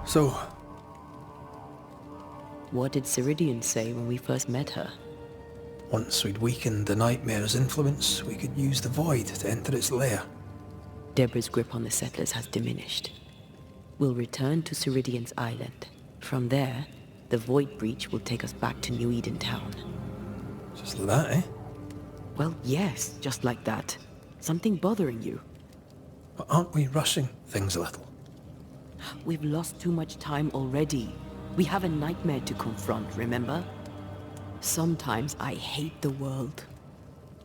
So, What did Ceridian say when we first met her? once we'd weakened the nightmare's influence, we could use the void to enter its lair. Deborah's grip on the settlers has diminished. We'll return to Ceridian's island. From there, the void breach will take us back to New Eden Town. Just like that, eh? Well, yes, just like that. Something bothering you. But aren't we rushing things a little? We've lost too much time already. We have a nightmare to confront, remember? Sometimes I hate the world.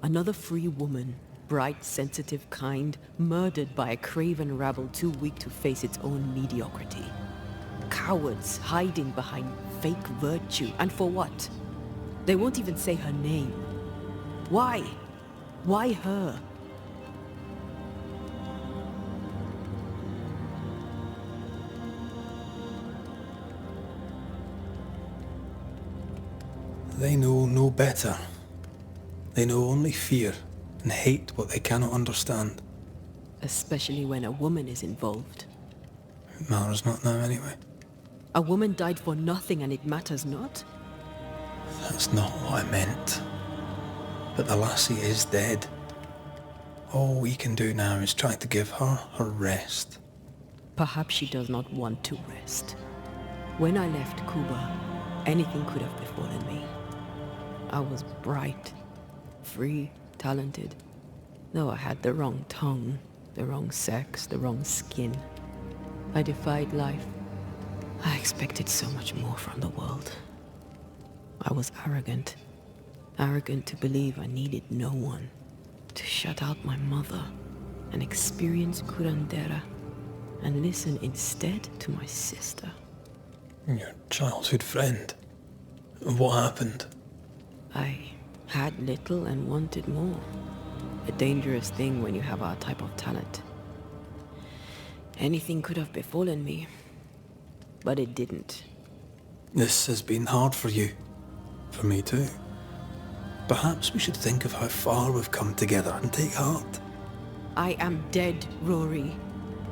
Another free woman, bright, sensitive, kind, murdered by a craven rabble too weak to face its own mediocrity. Cowards hiding behind fake virtue, and for what? They won't even say her name. Why? Why her? They know no better. They know only fear and hate what they cannot understand. Especially when a woman is involved. It matters not now anyway. A woman died for nothing and it matters not? That's not what I meant. But the lassie is dead. All we can do now is try to give her her rest. Perhaps she does not want to rest. When I left Cuba, anything could have befallen me. I was bright, free, talented. Though I had the wrong tongue, the wrong sex, the wrong skin. I defied life. I expected so much more from the world. I was arrogant. Arrogant to believe I needed no one. To shut out my mother and experience curandera. And listen instead to my sister. Your childhood friend. What happened? I had little and wanted more. A dangerous thing when you have our type of talent. Anything could have befallen me, but it didn't. This has been hard for you. For me too. Perhaps we should think of how far we've come together and take heart. I am dead, Rory.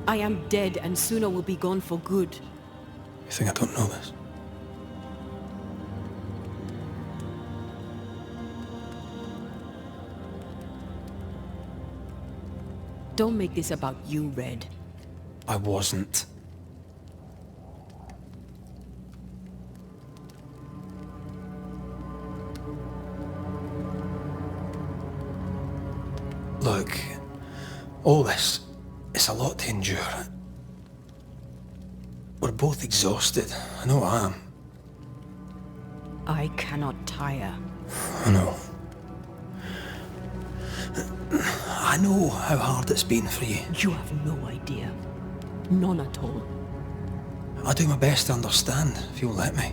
I am dead, and sooner will be gone for good. You think I don't know this? Don't make this about you, Red. I wasn't. Look, all this, it's a lot to endure. We're both exhausted. I know I am. I cannot tire. I know. I know how hard it's been for you. You have no idea. None at all. I'll do my best to understand, if you'll let me.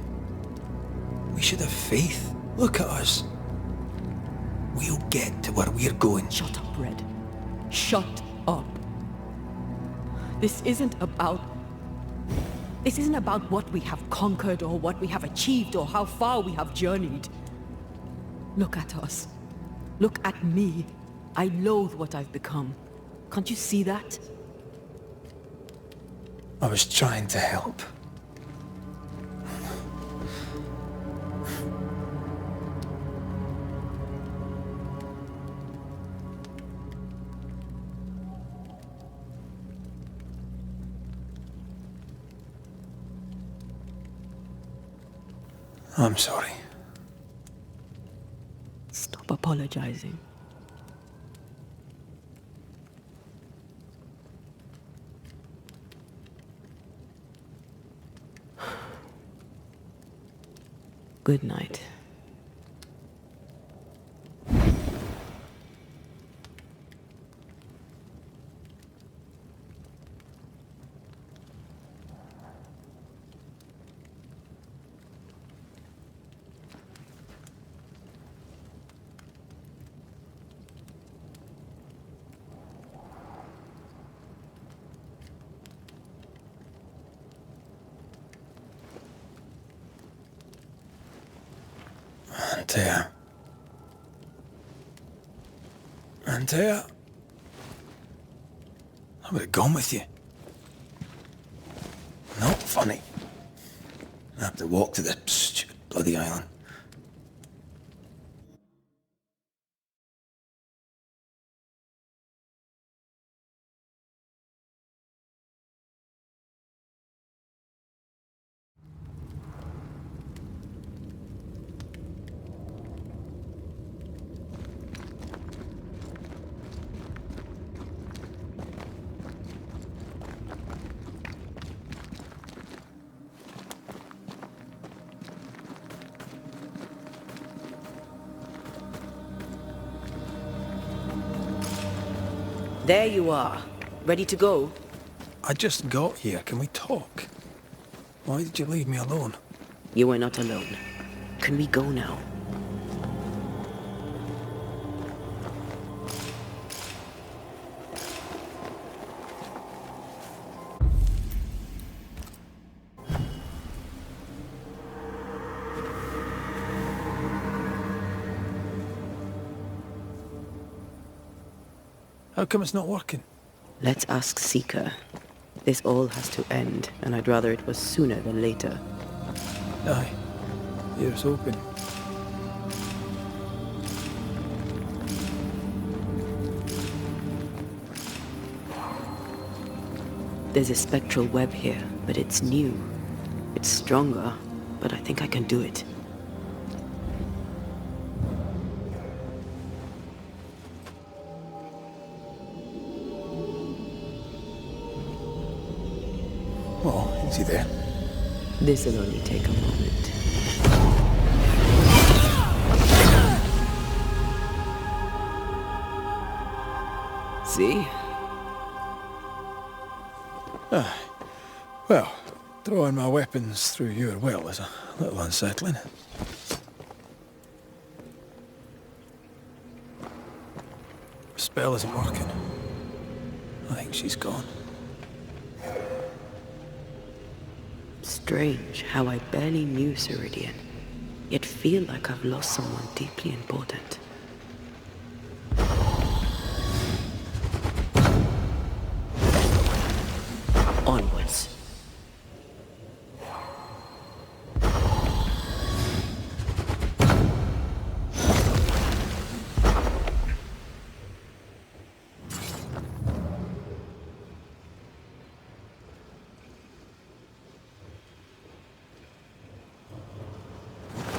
We should have faith. Look at us. We'll get to where we're going. Shut up, Red. Shut up. This isn't about what we have conquered or what we have achieved or how far we have journeyed. Look at us. Look at me. I loathe what I've become. Can't you see that? I was trying to help. I'm sorry. Stop apologizing. Good night. Antea. Antea. I would have gone with you. Not funny. I have to walk to the stupid bloody island. There you are. Ready to go? I just got here. Can we talk? Why did you leave me alone? You are not alone. Can we go now? How come it's not working? Let's ask Seeker. This all has to end, and I'd rather it was sooner than later. Aye. Here's hoping. There's a spectral web here, but it's new. It's stronger, but I think I can do it. Oh, is he there? This'll only take a moment. See? Well, throwing my weapons through your will is a little unsettling. Spell isn't working. I think she's gone. Strange how I barely knew Ceridian, yet feel like I've lost someone deeply important. Onwards.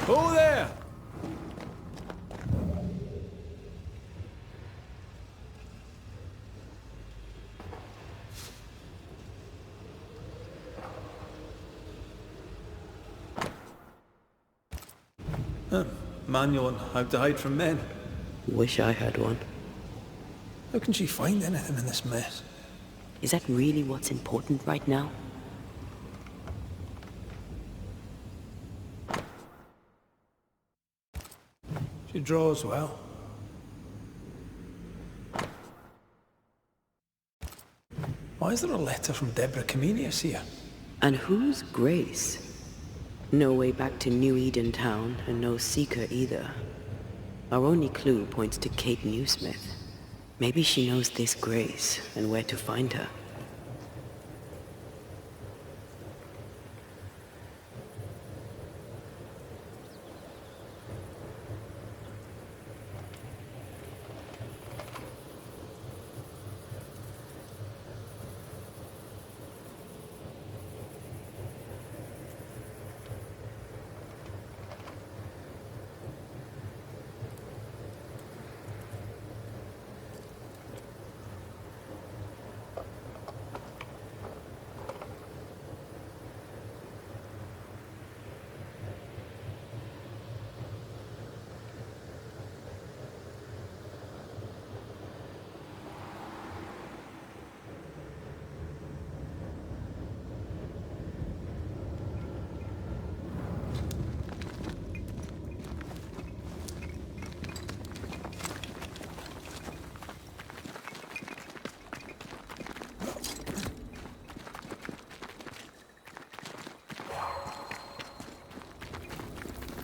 Oh there! Manual on how to hide from men. Wish I had one. How can she find anything in this mess? Is that really what's important right now? She draws well. Why is there a letter from Deborah Comenius here? And who's Grace? No way back to New Eden Town, and no Seeker either. Our only clue points to Kate Newsmith. Maybe she knows this Grace, and where to find her.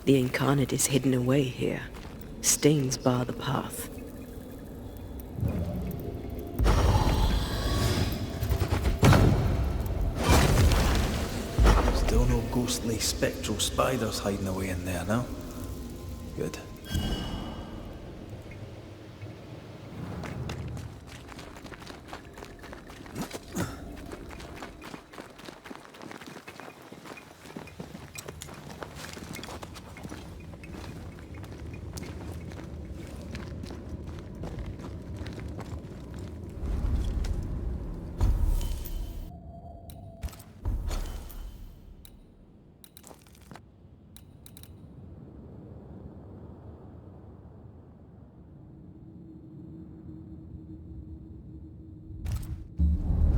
The incarnate is hidden away here. Stains bar the path. Still no ghostly spectral spiders hiding away in there, no? Good.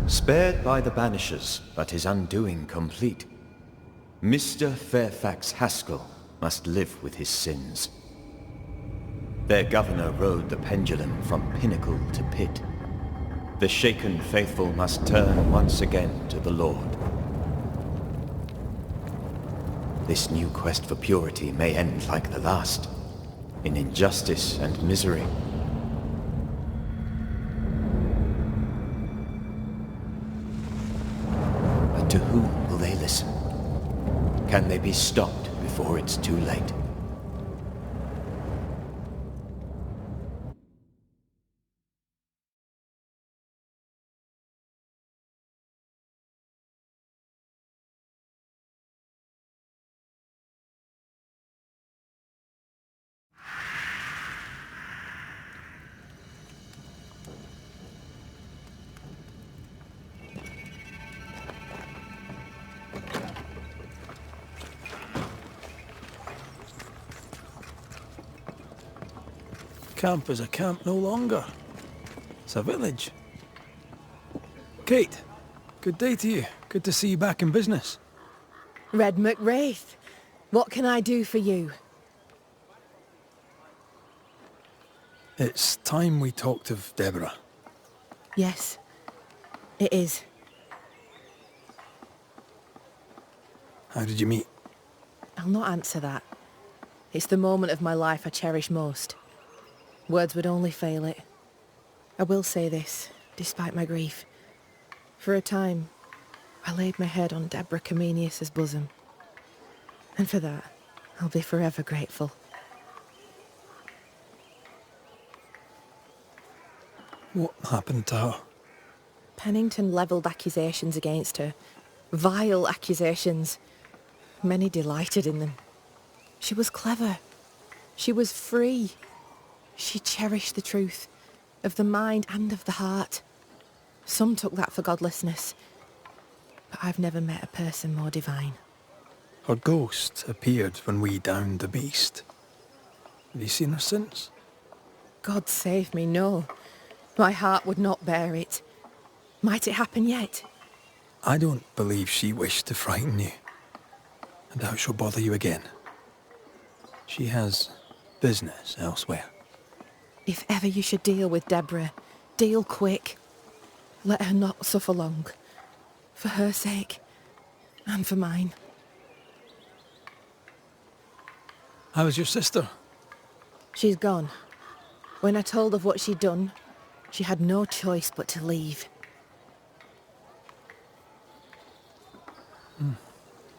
Spared by the Banishers, but his undoing complete, Mr. Fairfax Haskell must live with his sins. Their governor rode the pendulum from pinnacle to pit. The shaken faithful must turn once again to the Lord. This new quest for purity may end like the last, in injustice and misery. To whom will they listen? Can they be stopped before it's too late? Camp is a camp no longer. It's a village. Kate, good day to you. Good to see you back in business. Red McWraith, what can I do for you? It's time we talked of Deborah. Yes, it is. How did you meet? I'll not answer that. It's the moment of my life I cherish most. Words would only fail it. I will say this, despite my grief. For a time, I laid my head on Deborah Comenius's bosom. And for that, I'll be forever grateful. What happened to her? Pennington levelled accusations against her. Vile accusations. Many delighted in them. She was clever. She was free. She cherished the truth, of the mind and of the heart. Some took that for godlessness, but I've never met a person more divine. Her ghost appeared when we downed the beast. Have you seen her since? God save me, no. My heart would not bear it. Might it happen yet? I don't believe she wished to frighten you. I doubt she'll bother you again. She has business elsewhere. If ever you should deal with Deborah, deal quick. Let her not suffer long. For her sake, and for mine. How is your sister? She's gone. When I told of what she'd done, she had no choice but to leave.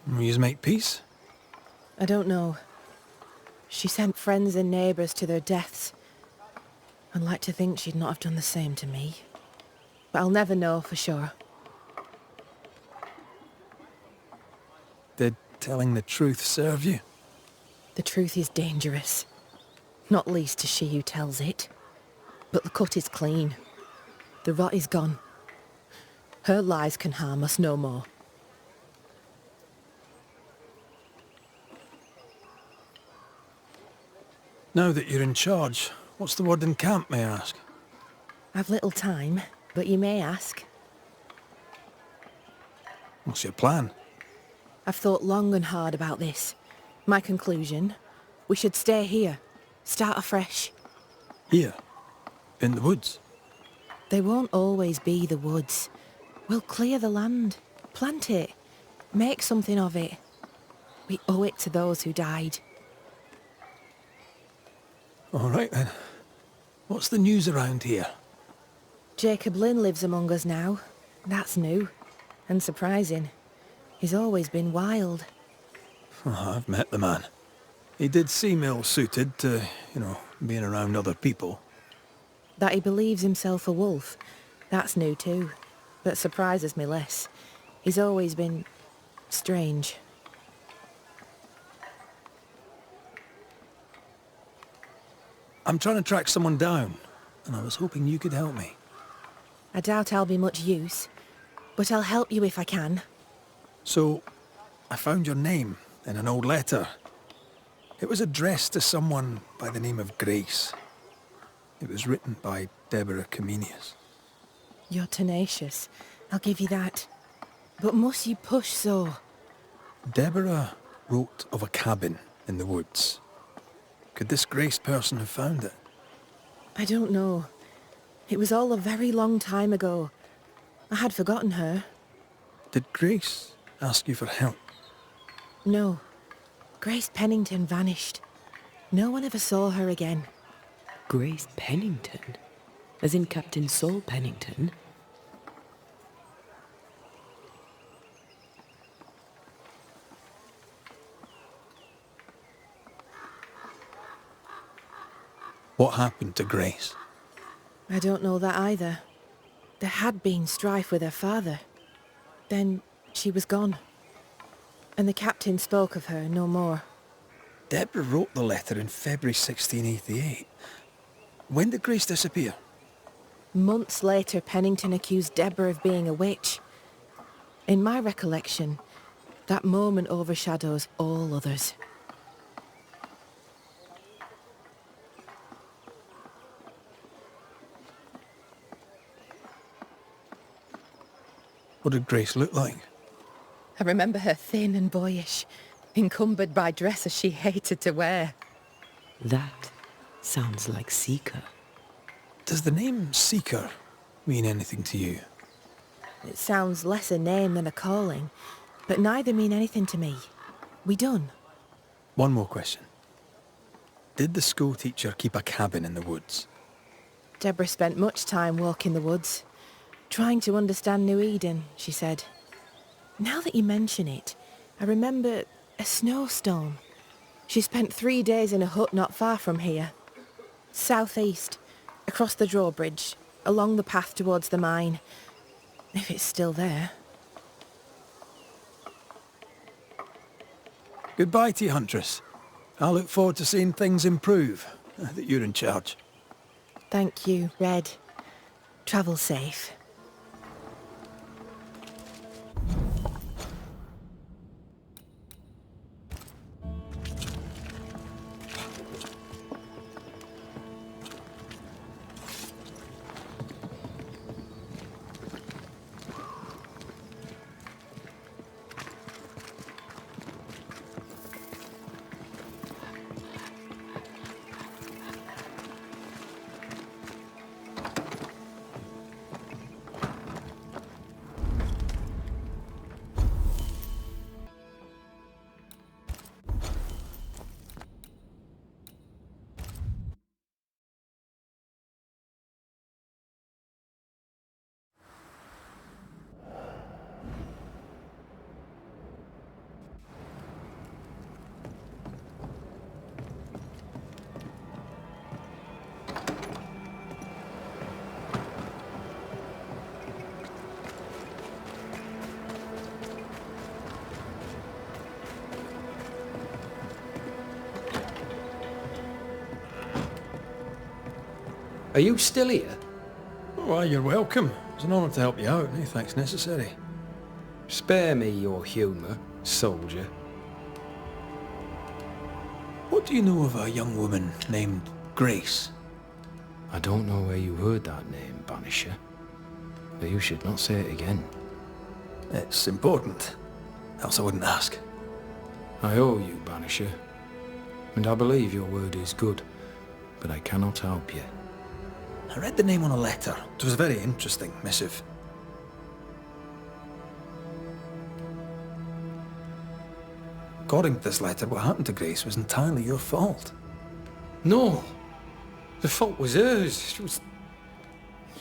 Will you make peace? I don't know. She sent friends and neighbours to their deaths. I'd like to think she'd not have done the same to me. But I'll never know for sure. Did telling the truth serve you? The truth is dangerous. Not least to she who tells it. But the cut is clean. The rot is gone. Her lies can harm us no more. Now that you're in charge, what's the word in camp, may I ask? I've little time, but you may ask. What's your plan? I've thought long and hard about this. My conclusion, we should stay here. Start afresh. Here? In the woods? They won't always be the woods. We'll clear the land, plant it, make something of it. We owe it to those who died. All right then. What's the news around here? Jacob Lynn lives among us now. That's new and surprising. He's always been wild. Oh, I've met the man. He did seem ill-suited to, being around other people. That he believes himself a wolf, that's new too. But surprises me less. He's always been strange. I'm trying to track someone down, and I was hoping you could help me. I doubt I'll be much use, but I'll help you if I can. So, I found your name in an old letter. It was addressed to someone by the name of Grace. It was written by Deborah Comenius. You're tenacious, I'll give you that. But must you push so? Deborah wrote of a cabin in the woods. Could this Grace person have found it? I don't know. It was all a very long time ago. I had forgotten her. Did Grace ask you for help? No. Grace Pennington vanished. No one ever saw her again. Grace Pennington? As in Captain Saul Pennington? What happened to Grace? I don't know that either. There had been strife with her father. Then she was gone. And the captain spoke of her no more. Deborah wrote the letter in February 1688. When did Grace disappear? Months later, Pennington accused Deborah of being a witch. In my recollection, that moment overshadows all others. What did Grace look like? I remember her thin and boyish, encumbered by dresses she hated to wear. That sounds like Seeker. Does the name Seeker mean anything to you? It sounds less a name than a calling, but neither mean anything to me. We done? One more question. Did the school teacher keep a cabin in the woods? Deborah spent much time walking the woods, trying to understand New Eden, she said. Now that you mention it, I remember a snowstorm. She spent 3 days in a hut not far from here. Southeast, across the drawbridge, along the path towards the mine. If it's still there. Goodbye to you, Huntress. I look forward to seeing things improve, that you're in charge. Thank you, Red. Travel safe. Are you still here? Why, you're welcome. It's an honour to help you out. No thanks necessary. Spare me your humour, soldier. What do you know of a young woman named Grace? I don't know where you heard that name, Banisher. But you should not say it again. It's important. Else I wouldn't ask. I owe you, Banisher. And I believe your word is good, but I cannot help you. I read the name on a letter. It was a very interesting missive. According to this letter, what happened to Grace was entirely your fault. No! The fault was hers.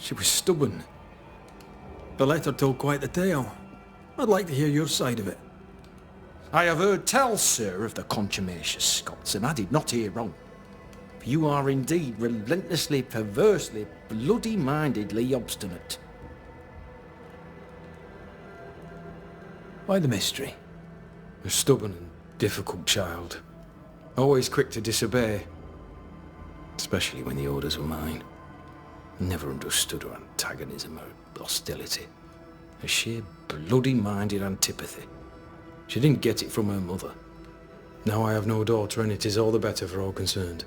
She was stubborn. The letter told quite the tale. I'd like to hear your side of it. I have heard tell, sir, of the contumacious Scots, and I did not hear wrong. For you are indeed relentlessly, perversely, bloody-mindedly obstinate. Why the mystery? A stubborn and difficult child. Always quick to disobey. Especially when the orders were mine. Never understood her antagonism or hostility. A sheer bloody-minded antipathy. She didn't get it from her mother. Now I have no daughter, and it is all the better for all concerned.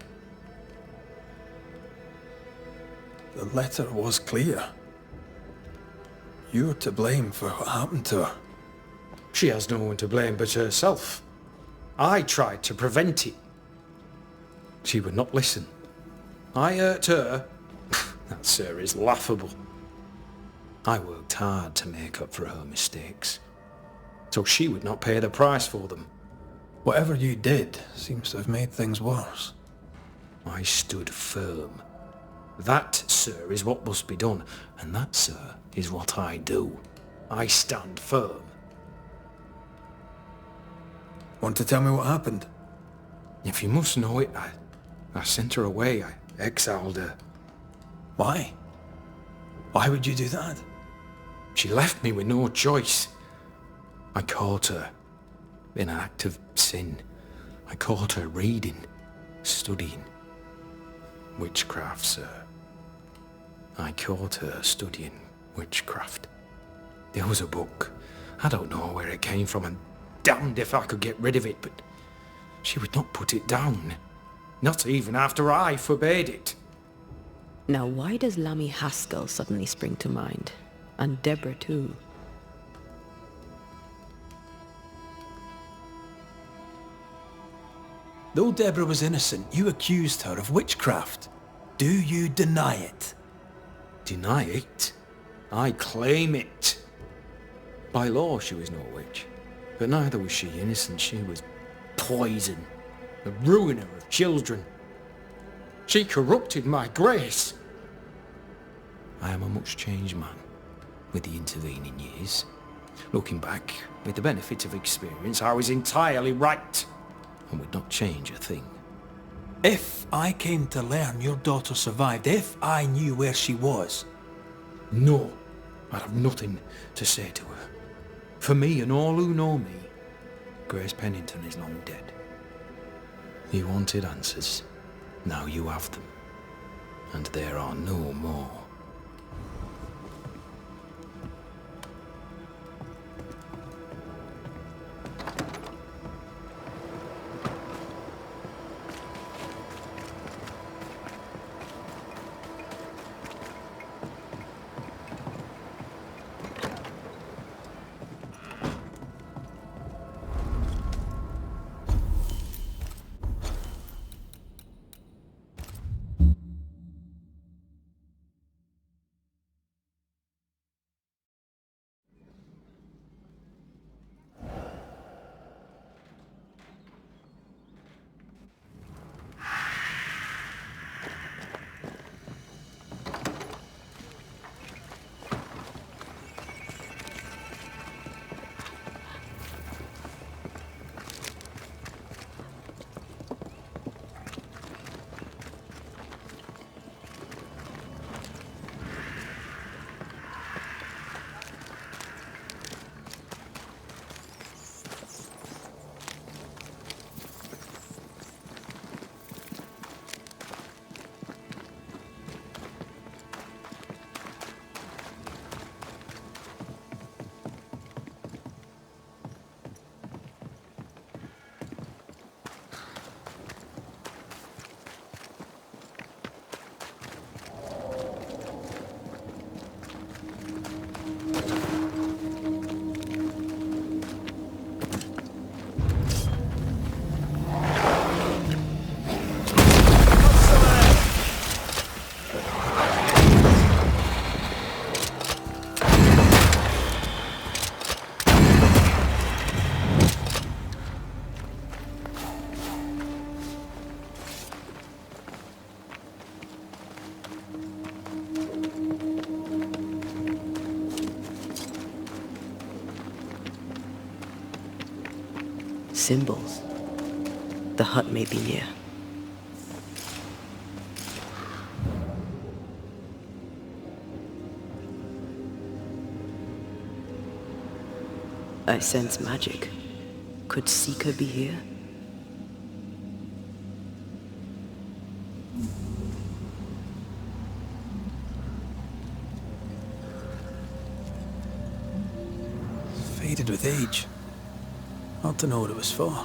The letter was clear. You're to blame for what happened to her. She has no one to blame but herself. I tried to prevent it. She would not listen. I hurt her. That, sir, is laughable. I worked hard to make up for her mistakes, so she would not pay the price for them. Whatever you did seems to have made things worse. I stood firm. That, sir, is what must be done, and that, sir, is what I do. I stand firm. Want to tell me what happened? If you must know it, I sent her away. I exiled her. Why? Why would you do that? She left me with no choice. I caught her in an act of sin. I caught her reading, studying. Witchcraft, sir. I caught her studying witchcraft. There was a book. I don't know where it came from, and damned if I could get rid of it, but she would not put it down. Not even after I forbade it. Now why does Lammy Haskell suddenly spring to mind? And Deborah too. Though Deborah was innocent, you accused her of witchcraft. Do you deny it? Deny it? I claim it. By law she was no witch, but neither was she innocent. She was poison, a ruiner of children. She corrupted my grace. I am a much changed man with the intervening years. Looking back, with the benefit of experience, I was entirely right and would not change a thing. If I came to learn your daughter survived, if I knew where she was... No, I'd have nothing to say to her. For me and all who know me, Grace Pennington is long dead. You wanted answers. Now you have them. And there are no more. Symbols. The hut may be near. I sense magic. Could Seeker be here? Faded with age. Hard to know what it was for.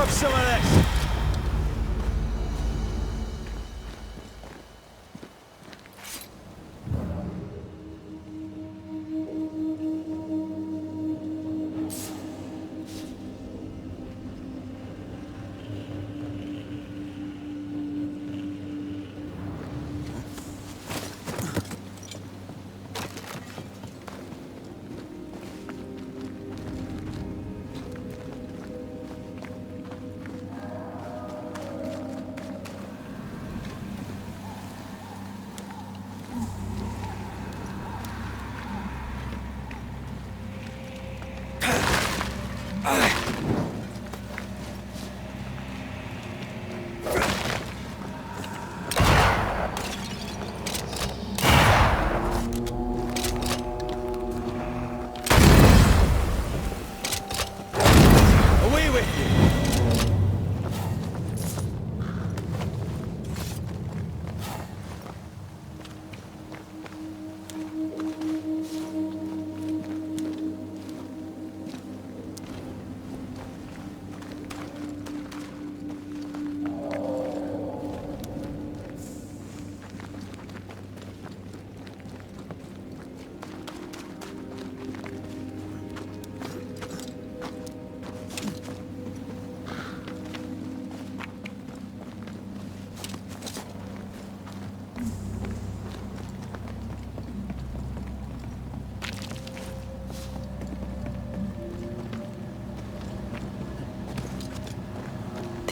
Some of this.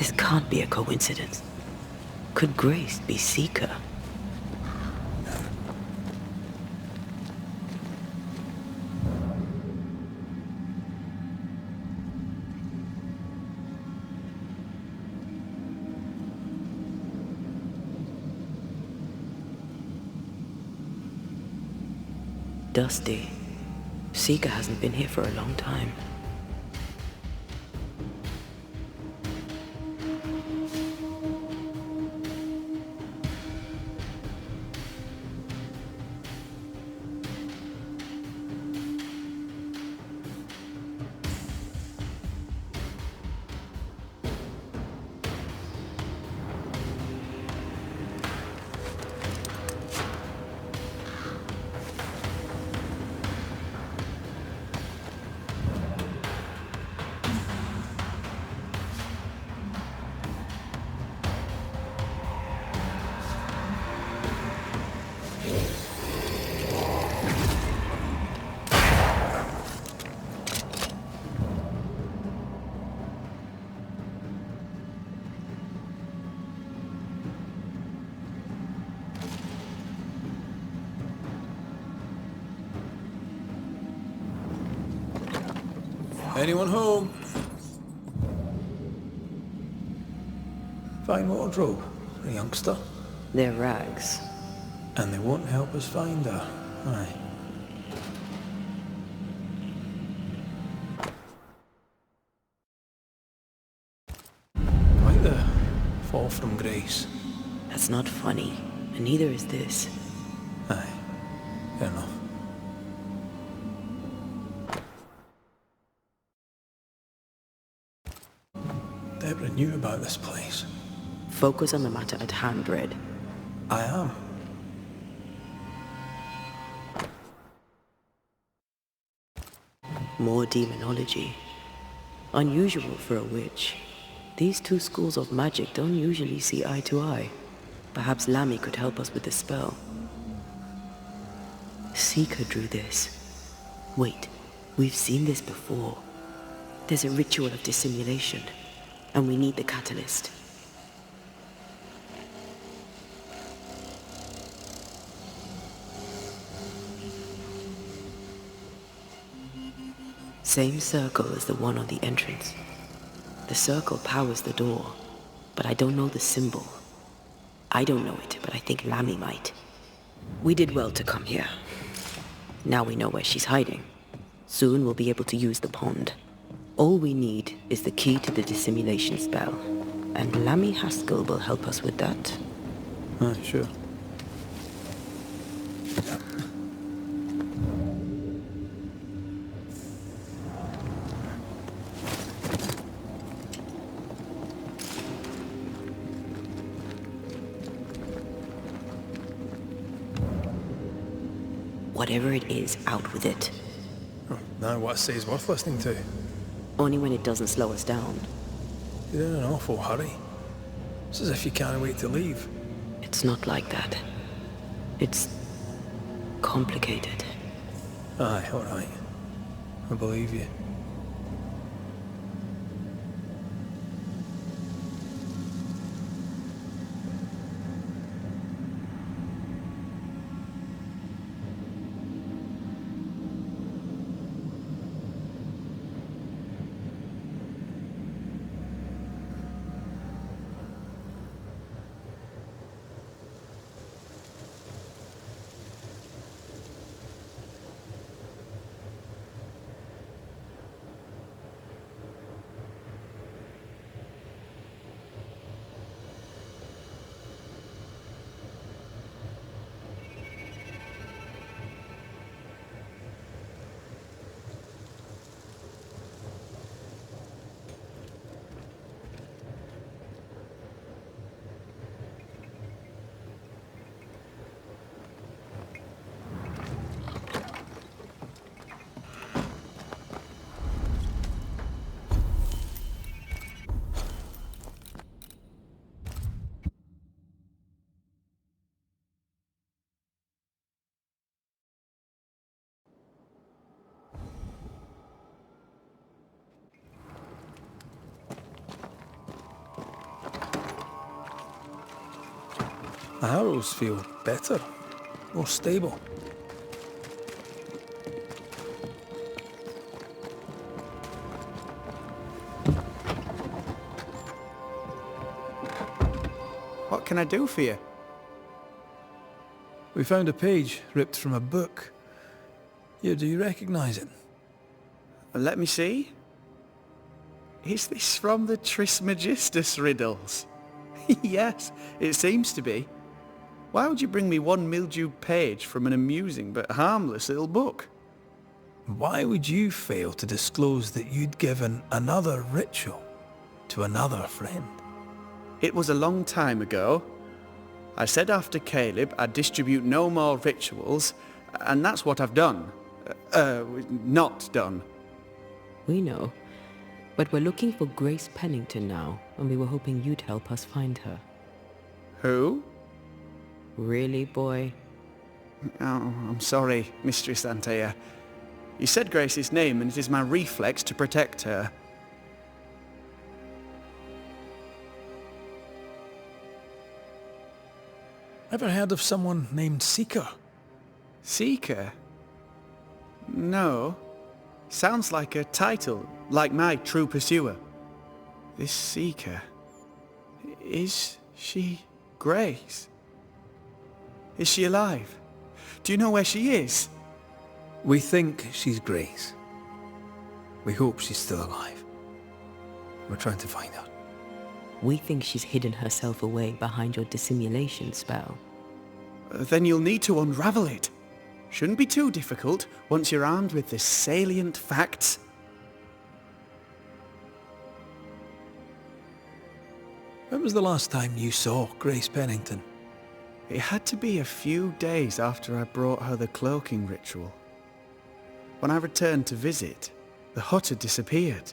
This can't be a coincidence. Could Grace be Seeker? Dusty. Seeker hasn't been here for a long time. Anyone home? Fine wardrobe for a youngster. They're rags. And they won't help us find her. Aye. Quite the fall from grace. That's not funny, and neither is this. Aye. Fair enough. Deborah knew about this place. Focus on the matter at hand, Red. I am. More demonology. Unusual for a witch. These two schools of magic don't usually see eye to eye. Perhaps Lammy could help us with the spell. Seeker drew this. Wait, we've seen this before. There's a ritual of dissimulation, and we need the catalyst. Same circle as the one on the entrance. The circle powers the door, but I don't know the symbol. I don't know it, but I think Lammy might. We did well to come here. Now we know where she's hiding. Soon we'll be able to use the pond. All we need is the key to the dissimulation spell, and Lammy Haskell will help us with that. Aye, sure. Whatever it is, out with it. Oh, now what I say is worth listening to. Only when it doesn't slow us down. You're in an awful hurry. It's as if you can't wait to leave. It's not like that. It's complicated. Aye, alright. I believe you. The arrows feel better, more stable. What can I do for you? We found a page ripped from a book. Do you recognise it? Let me see. Is this from the Trismegistus riddles? Yes, it seems to be. Why would you bring me one mildewed page from an amusing but harmless little book? Why would you fail to disclose that you'd given another ritual to another friend? It was a long time ago. I said after Caleb I'd distribute no more rituals, and that's what I've done. Not done. We know. But we're looking for Grace Pennington now, and we were hoping you'd help us find her. Who? Really, boy? Oh, I'm sorry, Mistress Antea. You said Grace's name, and it is my reflex to protect her. Ever heard of someone named Seeker? Seeker? No. Sounds like a title, like my true pursuer. This Seeker... Is she Grace? Is she alive? Do you know where she is? We think she's Grace. We hope she's still alive. We're trying to find her. We think she's hidden herself away behind your dissimulation spell. Then you'll need to unravel it. Shouldn't be too difficult once you're armed with the salient facts. When was the last time you saw Grace Pennington? It had to be a few days after I brought her the cloaking ritual. When I returned to visit, the hut had disappeared.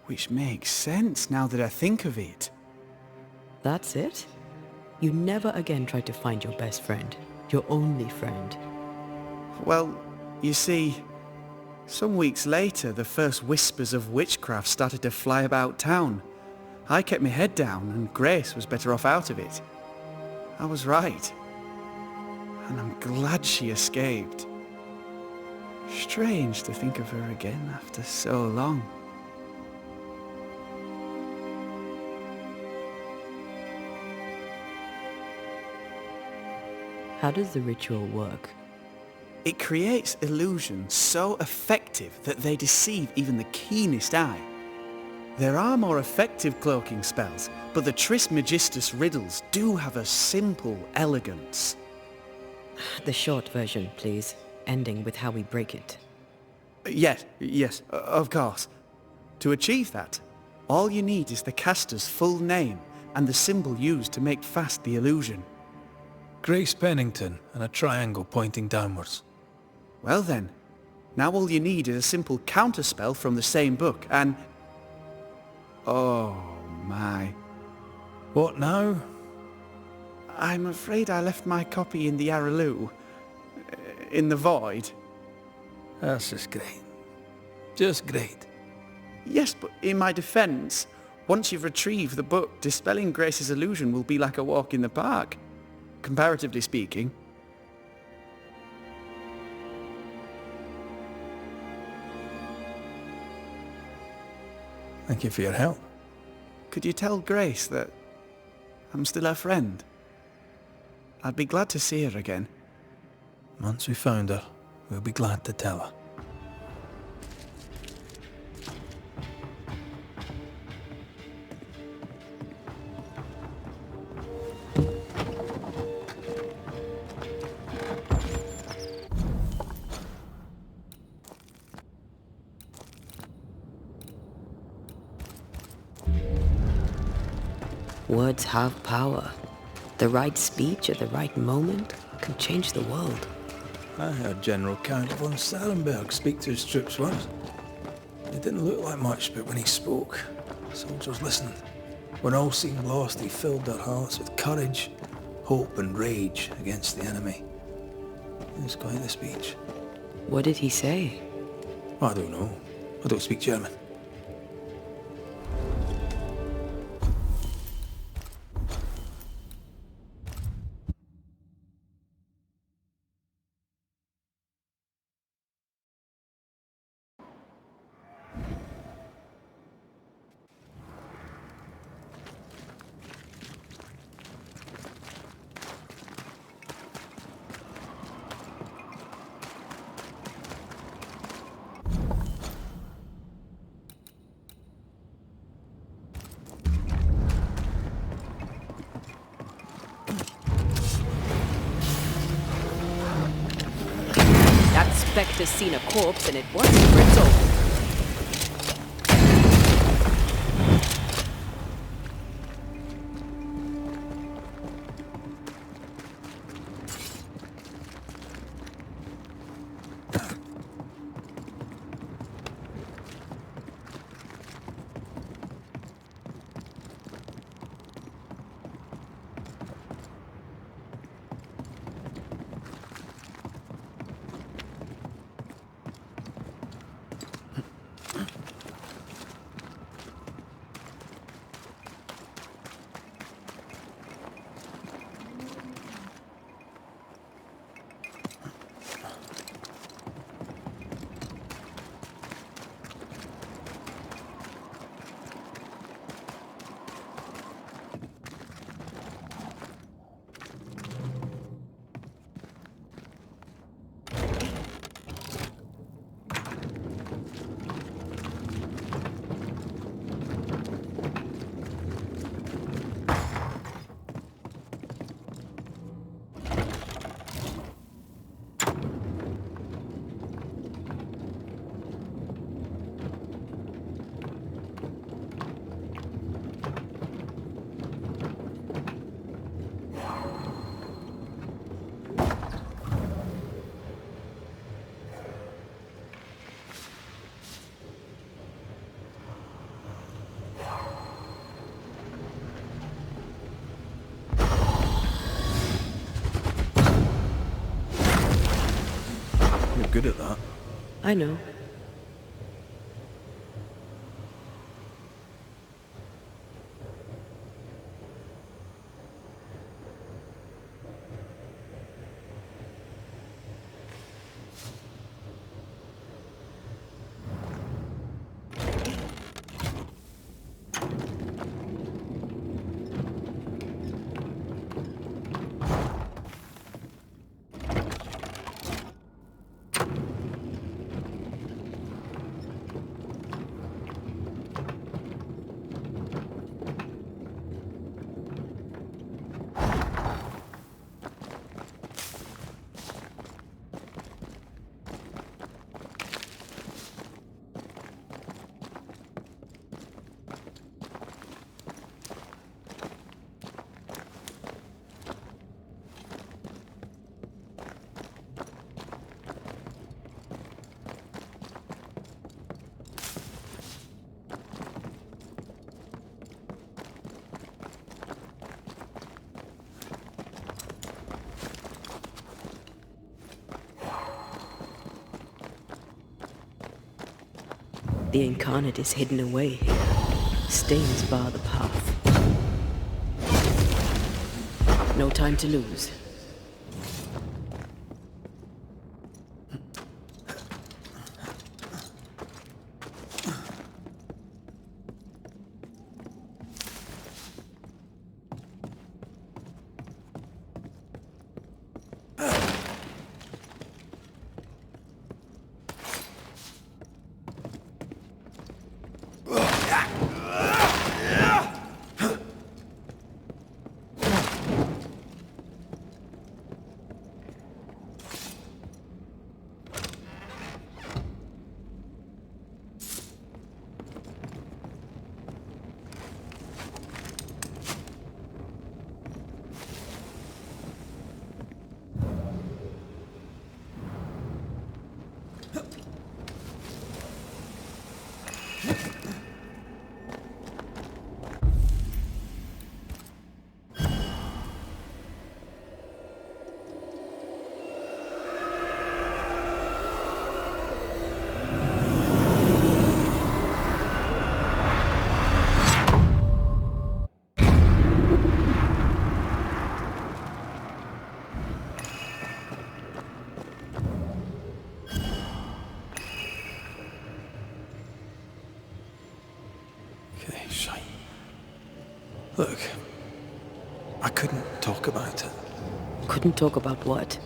Which makes sense now that I think of it. That's it? You never again tried to find your best friend, your only friend. Well, you see, some weeks later the first whispers of witchcraft started to fly about town. I kept my head down and Grace was better off out of it. I was right. And I'm glad she escaped. Strange to think of her again after so long. How does the ritual work? It creates illusions so effective that they deceive even the keenest eye. There are more effective cloaking spells, but the Trismegistus riddles do have a simple elegance. The short version, please, ending with how we break it. Yes, of course. To achieve that, all you need is the caster's full name and the symbol used to make fast the illusion. Grace Pennington and a triangle pointing downwards. Well then, now all you need is a simple counterspell from the same book and... Oh my. What now? I'm afraid I left my copy in the Araloo. In the void. That's just great. Just great. Yes, but in my defense, once you've retrieved the book, dispelling Grace's illusion will be like a walk in the park. Comparatively speaking. Thank you for your help. Could you tell Grace that I'm still her friend? I'd be glad to see her again. Once we found her, we'll be glad to tell her. Words have power. The right speech at the right moment can change the world. I heard General Count von Sarenberg speak to his troops once. It didn't look like much, but when he spoke, soldiers listened. When all seemed lost, he filled their hearts with courage, hope and rage against the enemy. It was quite the speech. What did he say? I don't know. I don't speak German. Spectre's seen a corpse and it wasn't for its own. Good at that. I know. The incarnate is hidden away here. Stains bar the path. No time to lose. Okay, shite. Look, I couldn't talk about it. Couldn't talk about what?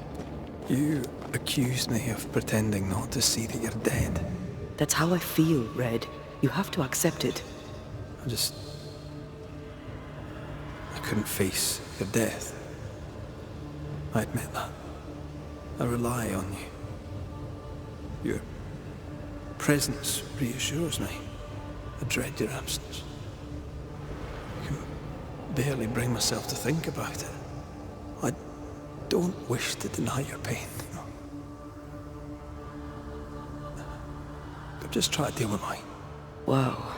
You accused me of pretending not to see that you're dead. That's how I feel, Red. You have to accept it. I couldn't face your death. I admit that. I rely on you. Your presence reassures me. I dread your absence. I can barely bring myself to think about it. I don't wish to deny your pain. No. But just try to deal with mine. Wow.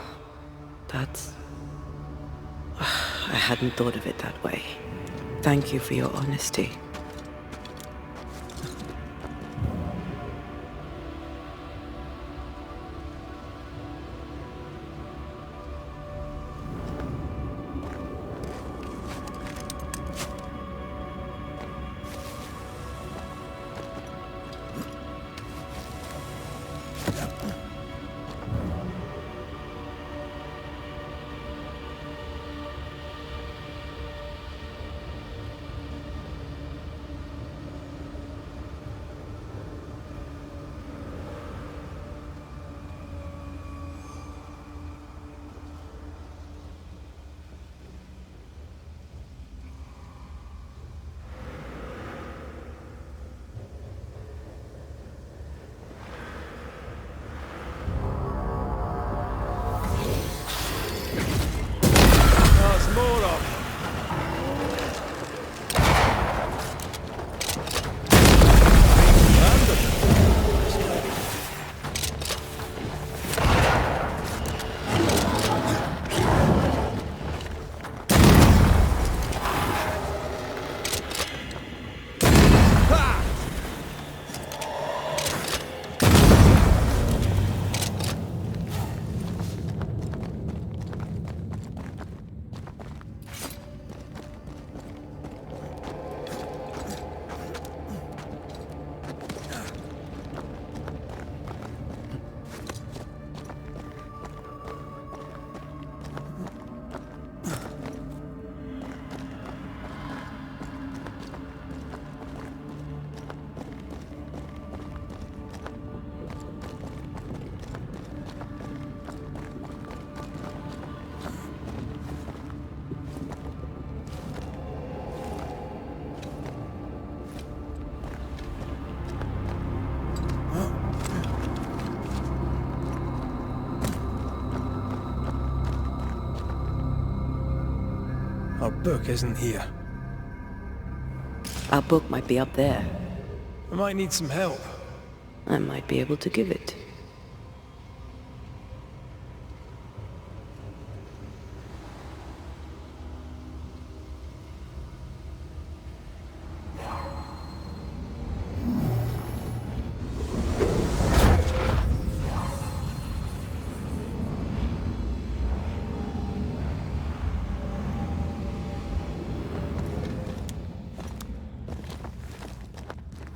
That's... I hadn't thought of it that way. Thank you for your honesty. Our book isn't here. Our book might be up there. I might need some help. I might be able to give it.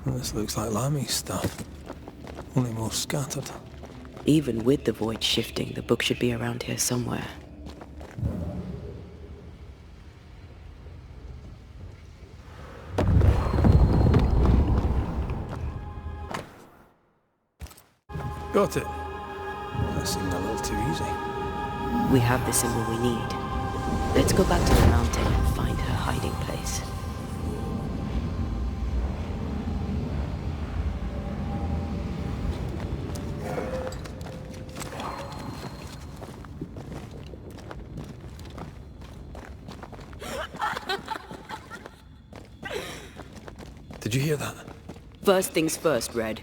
Well, this looks like Lami's stuff. Only more scattered. Even with the void shifting, the book should be around here somewhere. Got it. That seemed a little too easy. We have the symbol we need. Let's go back to the mountain and find her hiding place. Did you hear that? First things first, Red.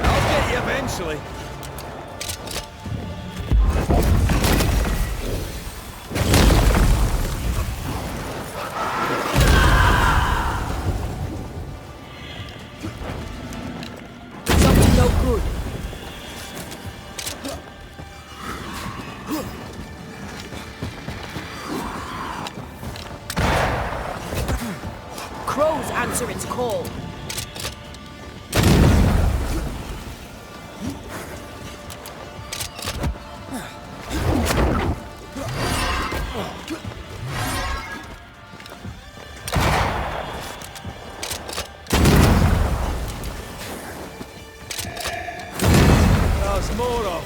I'll get you eventually. Something no good. Crows answer its call. There's more of.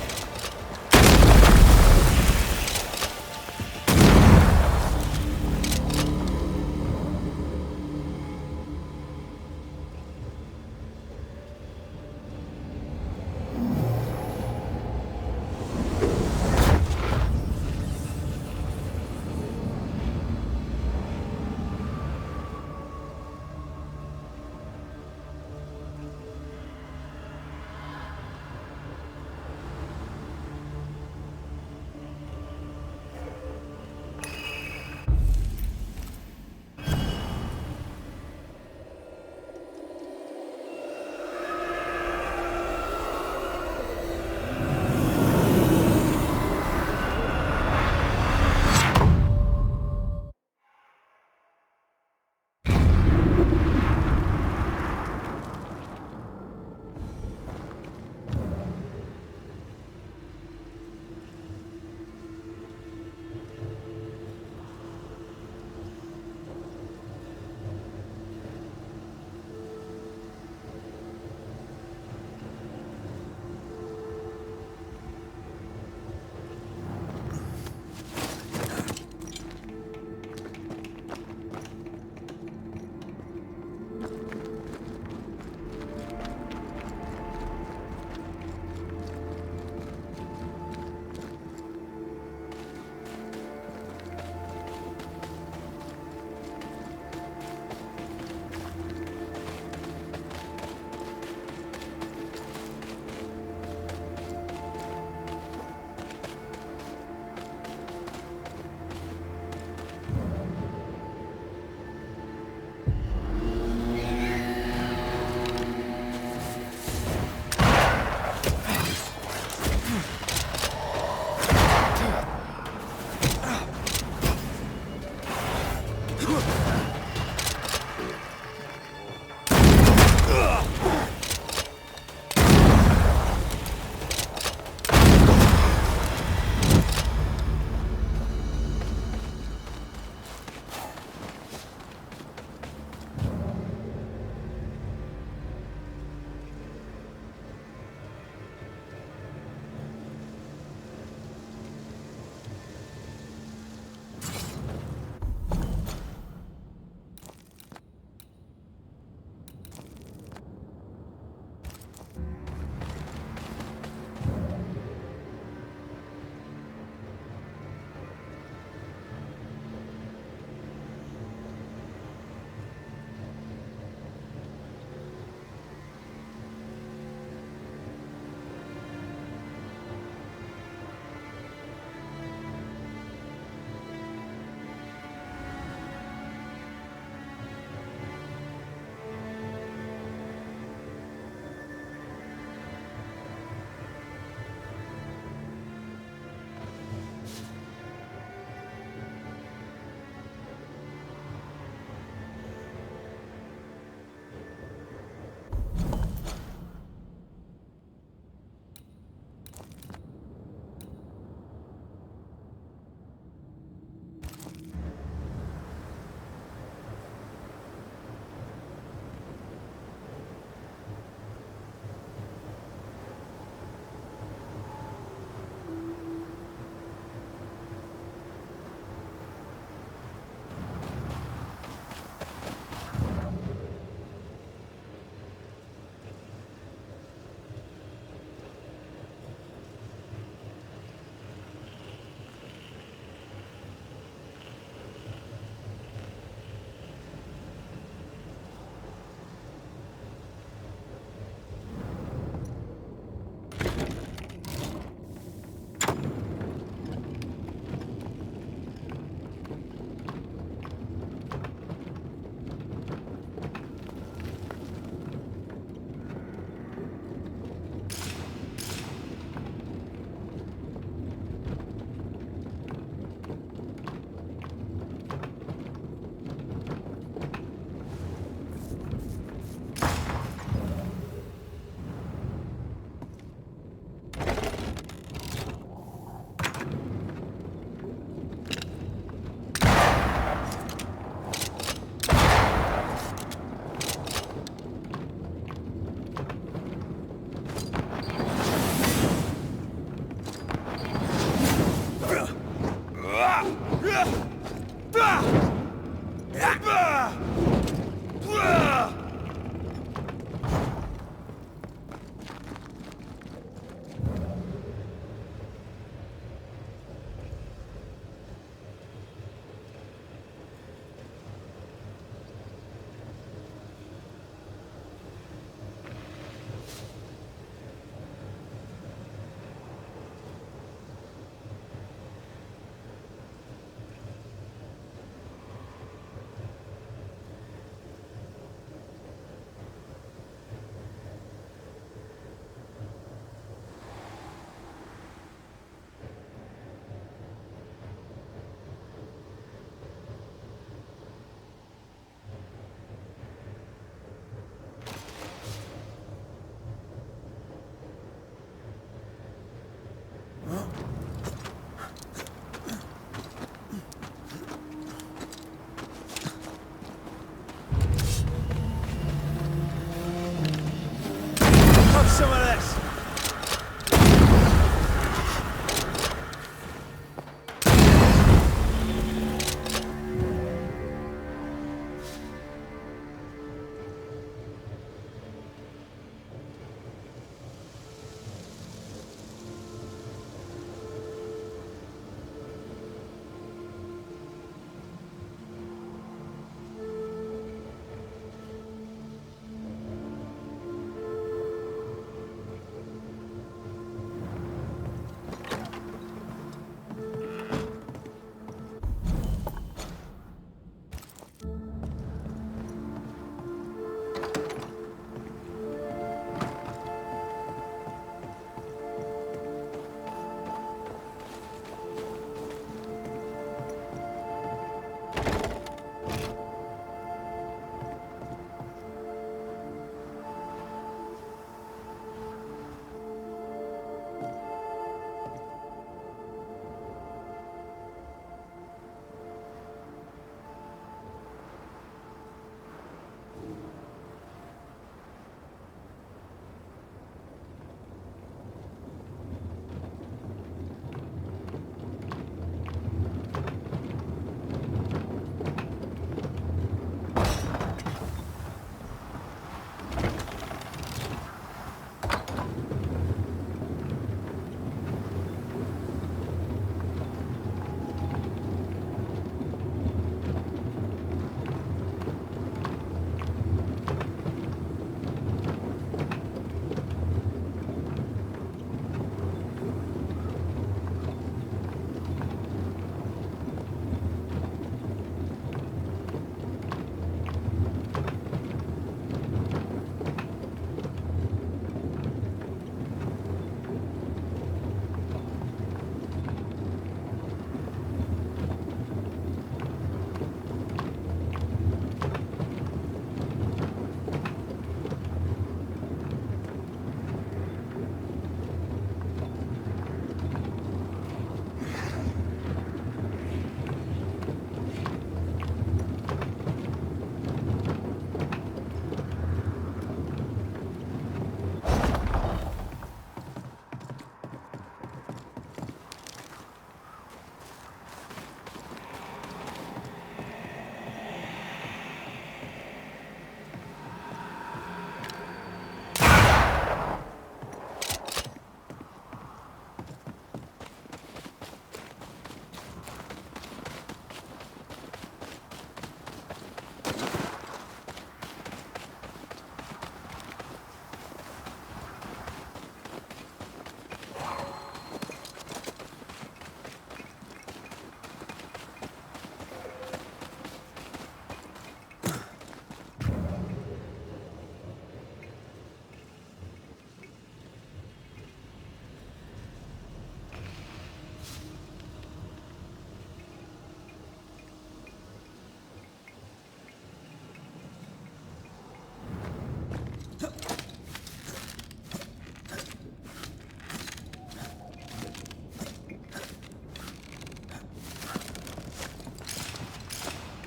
Have some of this!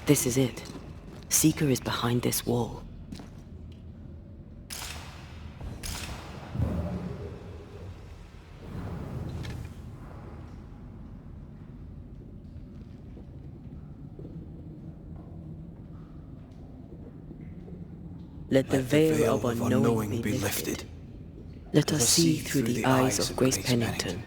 This is it. Seeker is behind this wall. Let the veil of unknowing be lifted. Let us see through the eyes of Grace Pennington.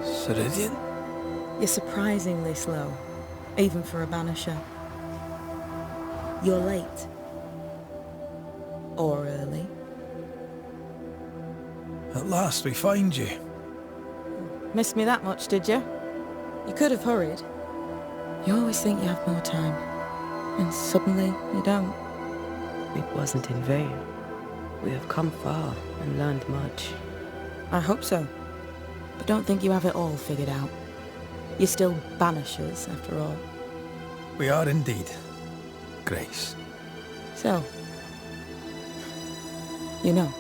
Ceridian? You're surprisingly slow, even for a Banisher. You're late. Or early. At last we find you. Missed me that much, did you? You could have hurried. You always think you have more time, and suddenly you don't. It wasn't in vain. We have come far and learned much. I hope so. But don't think you have it all figured out. You're still Banishers, after all. We are indeed, Grace. So, you know.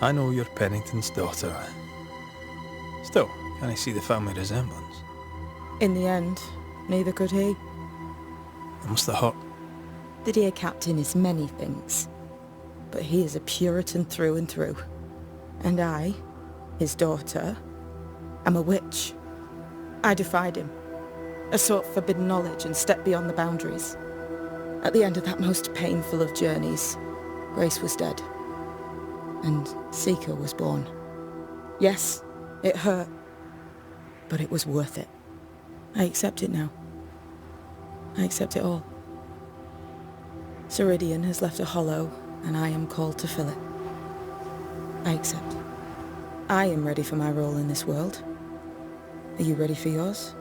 I know you're Pennington's daughter. Still, can I see the family resemblance? In the end, neither could he. It must have hurt. The dear captain is many things, but he is a Puritan through and through. And I, his daughter, am a witch. I defied him. I sought forbidden knowledge and stepped beyond the boundaries. At the end of that most painful of journeys, Grace was dead. And Seeker was born. Yes, it hurt, but it was worth it. I accept it now. I accept it all. Ceridian has left a hollow, and I am called to fill it. I accept. I am ready for my role in this world. Are you ready for yours?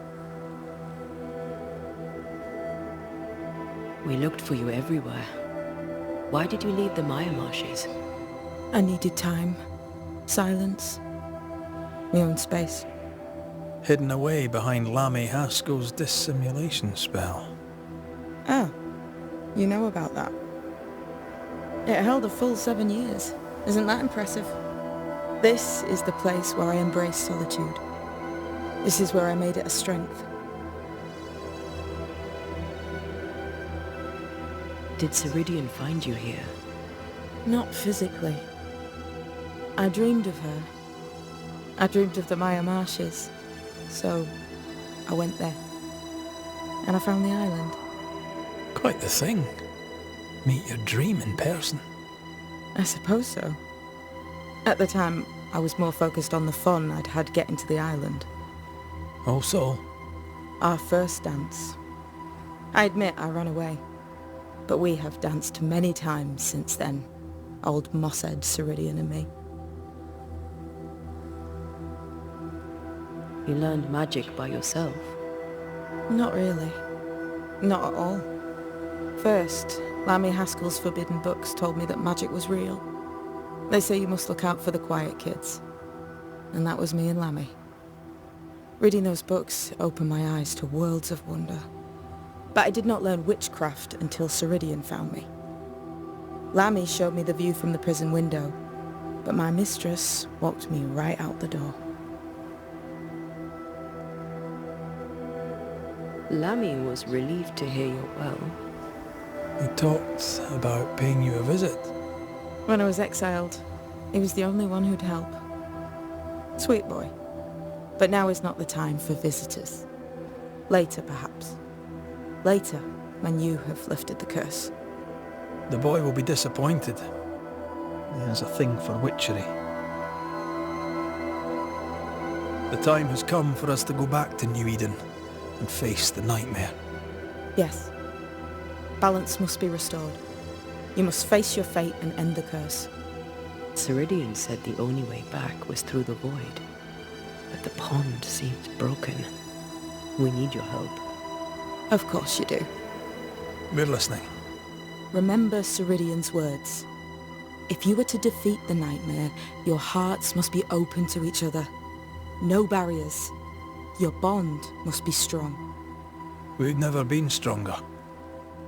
We looked for you everywhere. Why did you leave the Maya marshes? I needed time, silence, my own space. Hidden away behind Lammy Haskell's dissimulation spell. Ah, you know about that. It held a full 7 years. Isn't that impressive? This is the place where I embraced solitude. This is where I made it a strength. Did Ceridian find you here? Not physically. I dreamed of her. I dreamed of the Maya marshes. So, I went there. And I found the island. Quite the thing. Meet your dream in person. I suppose so. At the time, I was more focused on the fun I'd had getting to the island. Also, Our first dance. I admit I ran away. But we have danced many times since then. Old Mosshead, Ceridian and me. You learned magic by yourself. Not really. Not at all. First, Lammy Haskell's forbidden books told me that magic was real. They say you must look out for the quiet kids. And that was me and Lammy. Reading those books opened my eyes to worlds of wonder. But I did not learn witchcraft until Ceridian found me. Lammy showed me the view from the prison window, but my mistress walked me right out the door. Lammy was relieved to hear you're well. he talked about paying you a visit. When I was exiled, he was the only one who'd help. Sweet boy. But now is not the time for visitors. Later, perhaps. Later, when you have lifted the curse. The boy will be disappointed. He has a thing for witchery. The time has come for us to go back to New Eden and face the nightmare. Yes. Balance must be restored. You must face your fate and end the curse. Ceridian said the only way back was through the void. But the pond seems broken. We need your help. Of course you do. We're listening. Remember Ceridian's words. If you were to defeat the nightmare, your hearts must be open to each other. No barriers. Your bond must be strong. We've never been stronger.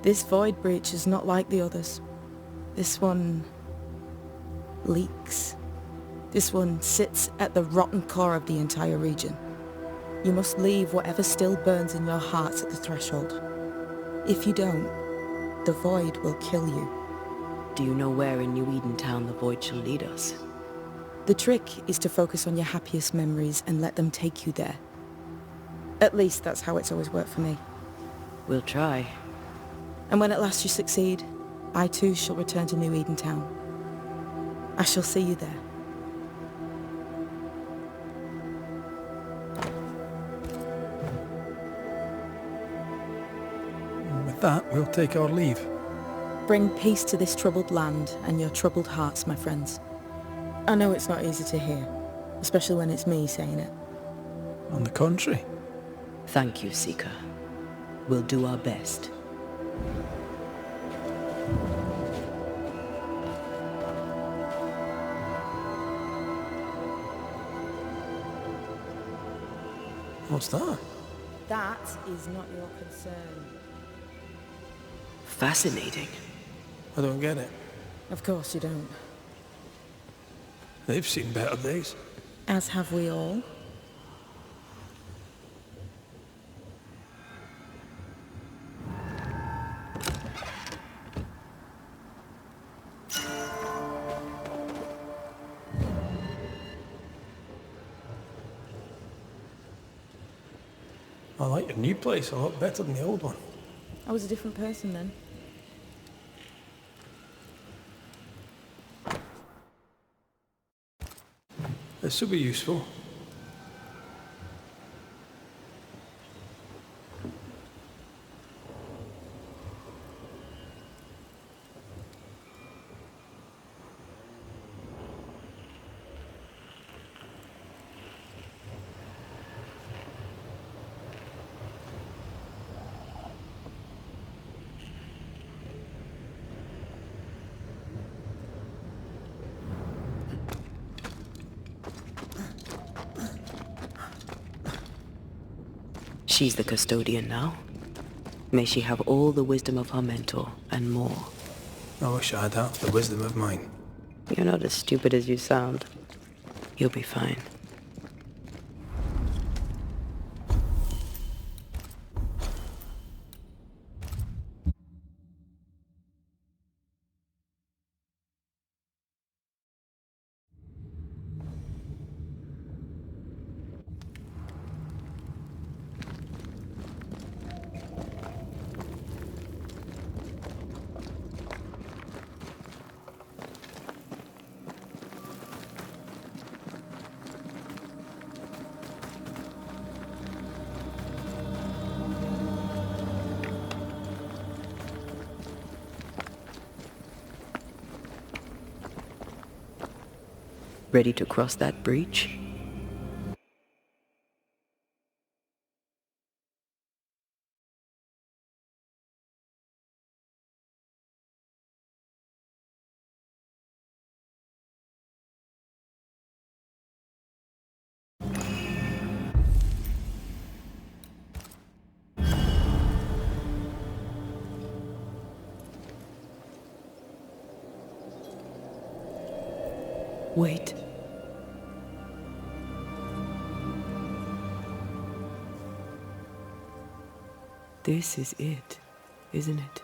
This void breach is not like the others. This one leaks. This one sits at the rotten core of the entire region. You must leave whatever still burns in your hearts at the threshold. If you don't, the void will kill you. Do you know where in New Eden Town the void shall lead us? The trick is to focus on your happiest memories and let them take you there. At least that's how it's always worked for me. We'll try. And when at last you succeed, I too shall return to New Eden Town. I shall see you there. With that, we'll take our leave. Bring peace to this troubled land and your troubled hearts, my friends. I know it's not easy to hear, especially when it's me saying it. On the contrary. Thank you, Seeker. We'll do our best. What's that? That is not your concern. Fascinating. I don't get it. Of course you don't. They've seen better days. As have we all. I like your new place a lot better than the old one. I was a different person then. This will be useful. She's the custodian now. May she have all the wisdom of her mentor, and more. I wish I had half the wisdom of mine. You're not as stupid as you sound. You'll be fine. Ready to cross that breach? Wait. This is it, isn't it?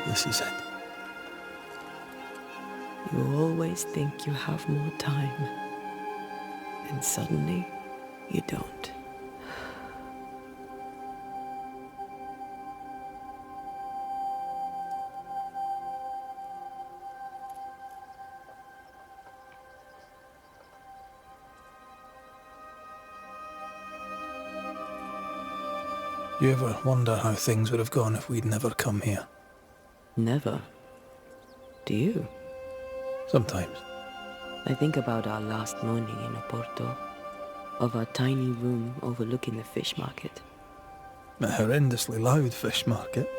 This is it. You always think you have more time, and suddenly you don't. You ever wonder how things would have gone if we'd never come here? Never. Do you? Sometimes. I think about our last morning in Oporto, of our tiny room overlooking the fish market. A horrendously loud fish market.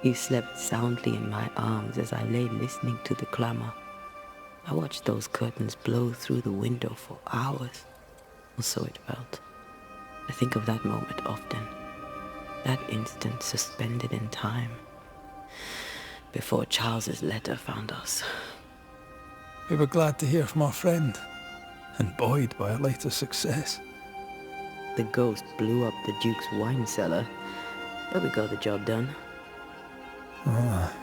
You slept soundly in my arms as I lay listening to the clamor. I watched those curtains blow through the window for hours, or so it felt. I think of that moment often, that instant suspended in time, before Charles's letter found us. We were glad to hear from our friend, and buoyed by our later success. The ghost blew up the Duke's wine cellar, but we got the job done. Ah.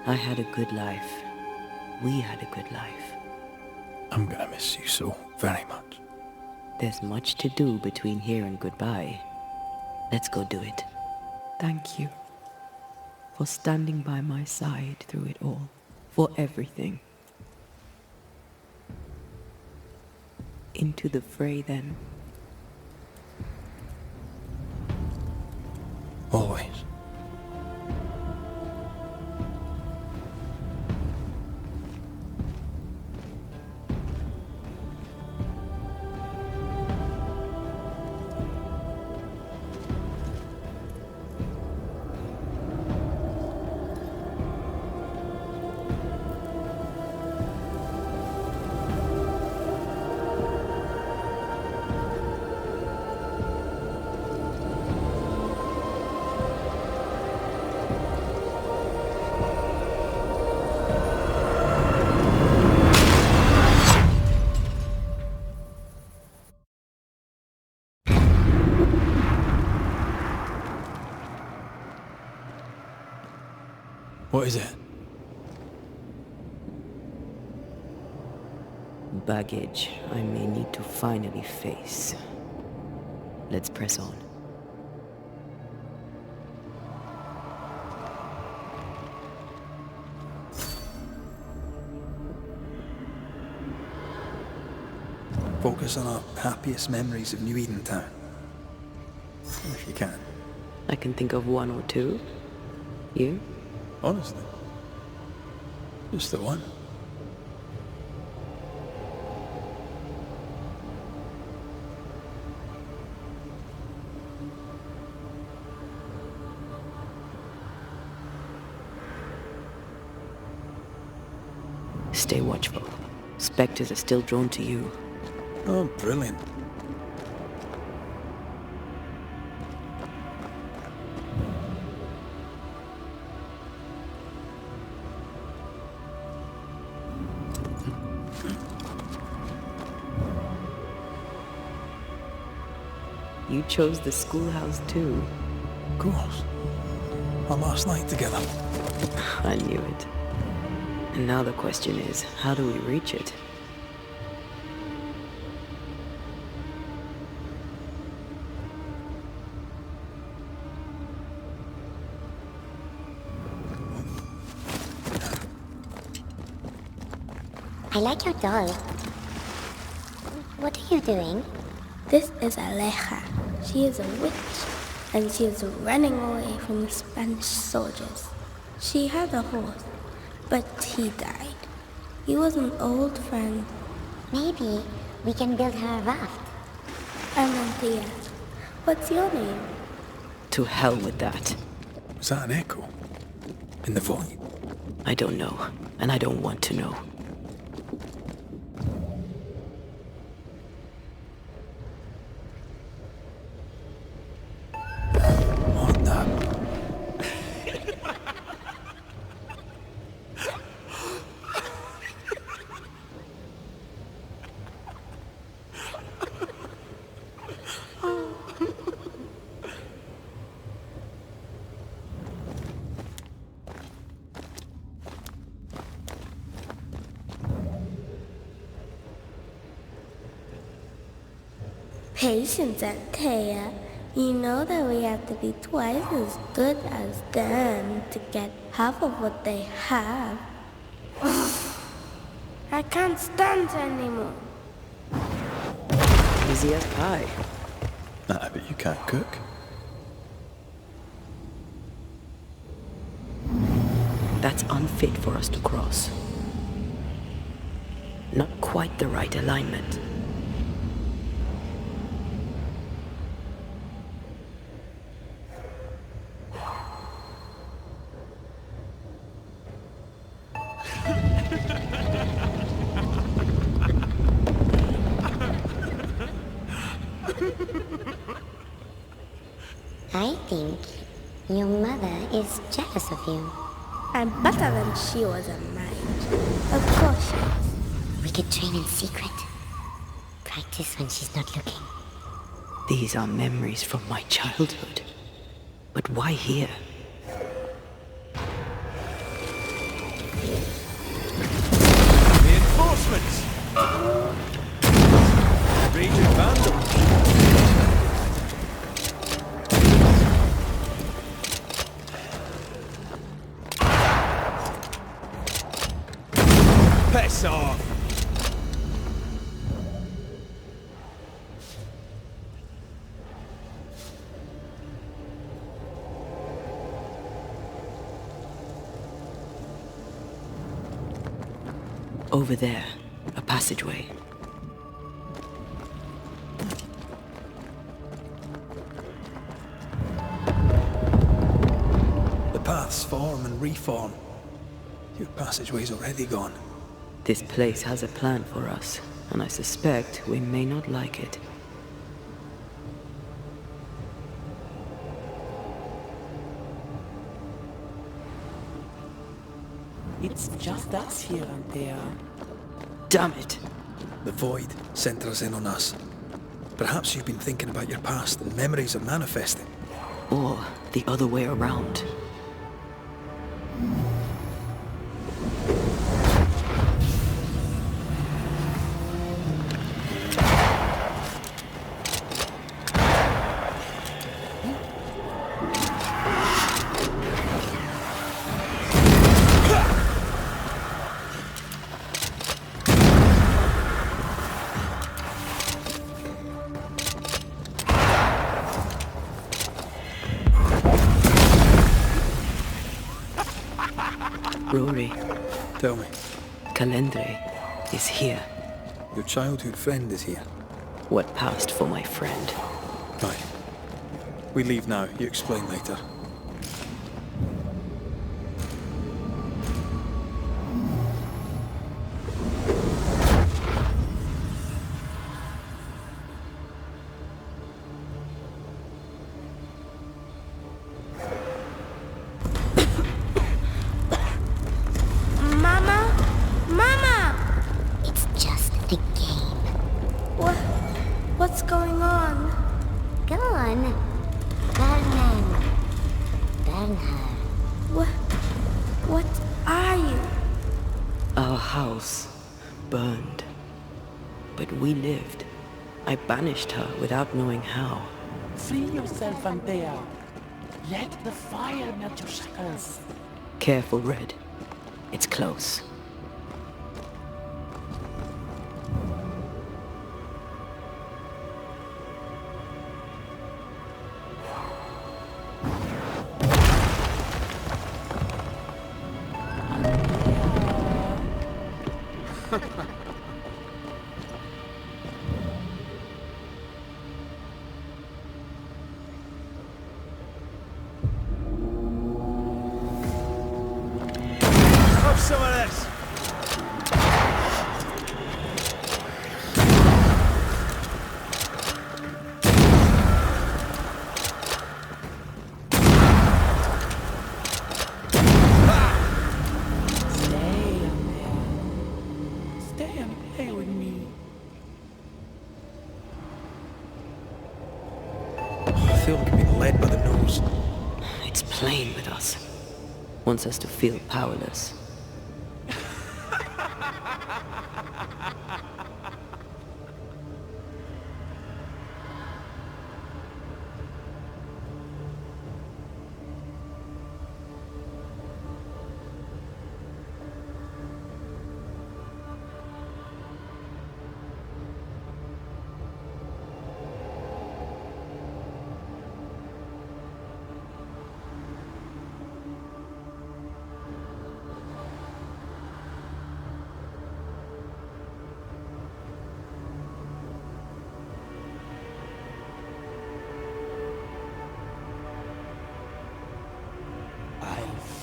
I had a good life. We had a good life. I'm gonna miss you so very much. There's much to do between here and goodbye. Let's go do it. Thank you for standing by my side through it all, for everything. Into the fray then. Always. What is it? Baggage I may need to finally face. Let's press on. Focus on our happiest memories of New Eden Town. If you can. I can think of one or two. You? Honestly. Just the one. Stay watchful. Spectres are still drawn to you. Oh, brilliant. You chose the schoolhouse too. Of course. Our last night together. I knew it. And now the question is, how do we reach it? I like your doll. What are you doing? This is Aleja. She is a witch, and she is running away from the Spanish soldiers. She had a horse, but he died. He was an old friend. Maybe we can build her a raft. I'm Antea. What's your name? To hell with that. Was that an echo? In the void? I don't know, and I don't want to know. What the? Patience, Antea. You know that we have to be twice as good as them to get half of what they have. I can't stand anymore. Easy as pie. Nah, but you can't cook. That's unfit for us to cross. Not quite the right alignment. I think your mother is jealous of you. I'm better than she was at mine. Of course she is. We could train in secret. Practice when she's not looking. These are memories from my childhood. But why here? Reinforcements! Raging vandals! Piss off! Over there, a passageway. The paths form and reform. Your passageway's already gone. This place has a plan for us, and I suspect we may not like it. It's just us here, Antea. Damn it! The void centres in on us. Perhaps you've been thinking about your past and memories are manifesting. Or the other way around. Rory, Tell me, Calendre is here. your childhood friend is here. What passed for my friend? Right. We leave now. You explain later. Mama? Mama! It's just a game. What's going on? Go on. Burn them. Burn her. What are you? Our house burned. But we lived. I banished her without knowing how. Free yourself, Antea. Let the fire melt your shackles. Careful, Red. It's close. Have some of this! Stay, Antea. Stay and play with me. I feel like I'm being led by the nose. It's playing with us. Wants us to feel powerless.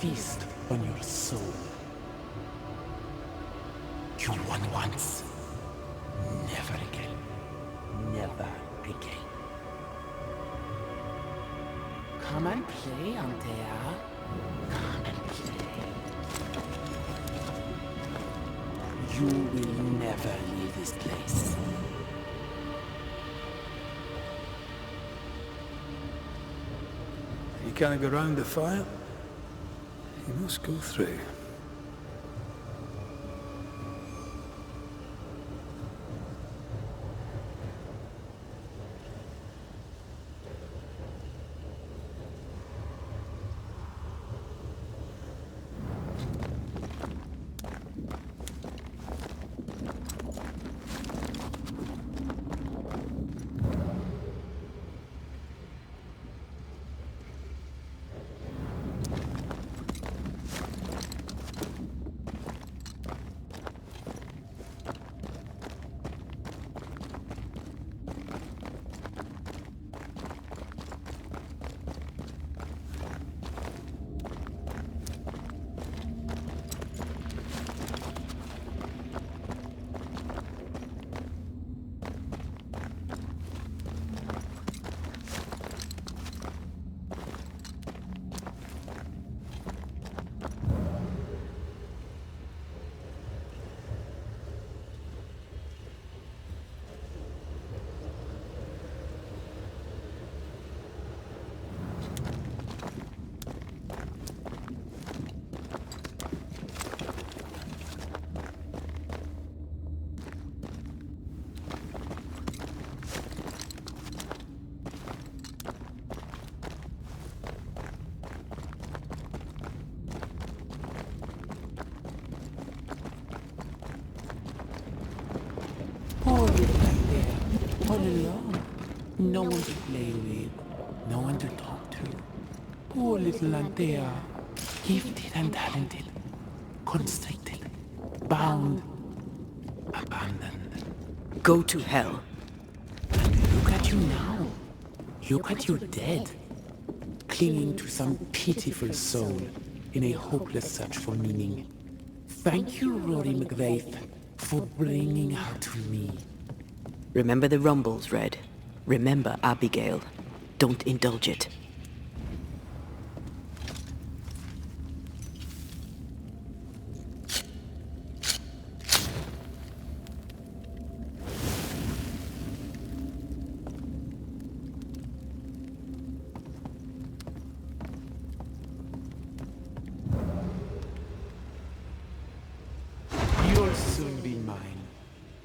feast on your soul. You won once. Never again. Never again. Come and play, Antea. Come and play. You will never leave this place. You can't go round the fire. You must go through. Poor little Antea, all alone. No one to play with, no one to talk to. Poor little Antea, gifted and talented, constricted, bound, abandoned. Go to hell. And look at you now. Look at you dead, clinging to some pitiful soul in a hopeless search for meaning. Thank you, Rory McVeigh, for bringing her to me. Remember the rumbles, Red. Remember Abigail. Don't indulge it. You'll soon be mine.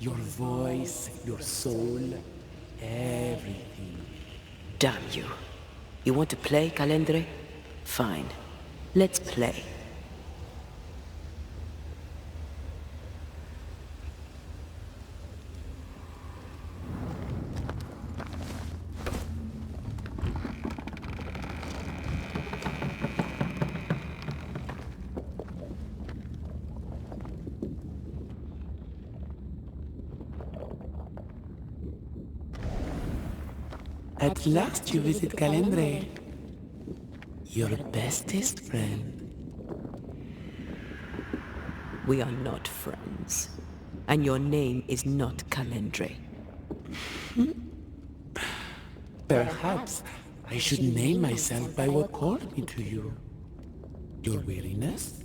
Your voice, your soul, everything. Damn you. You want to play, Calendre? Fine. Let's play. At last you visit Calendre, your bestest friend. We are not friends. And your name is not Calendre. Perhaps I should name myself by what called me to you. Your weariness?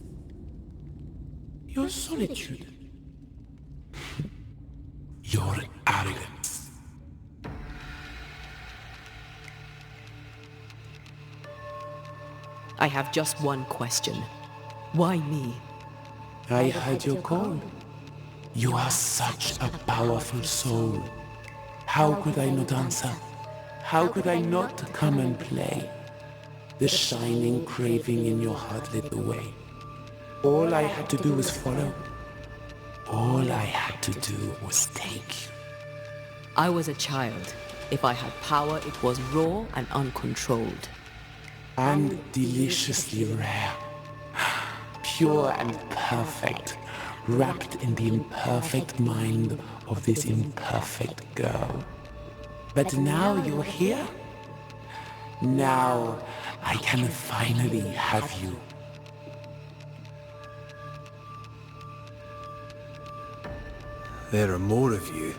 Your solitude? Your arrogance? I have just one question. Why me? I heard your call. You are such a powerful soul. How could I not answer? How could I not come and play? The shining craving in your heart led the way. All I had to do was follow. All I had to do was take you. I was a child. If I had power, it was raw and uncontrolled. And deliciously rare. Pure and perfect, wrapped in the imperfect mind of this imperfect girl. But now you're here. Now I can finally have you. There are more of you,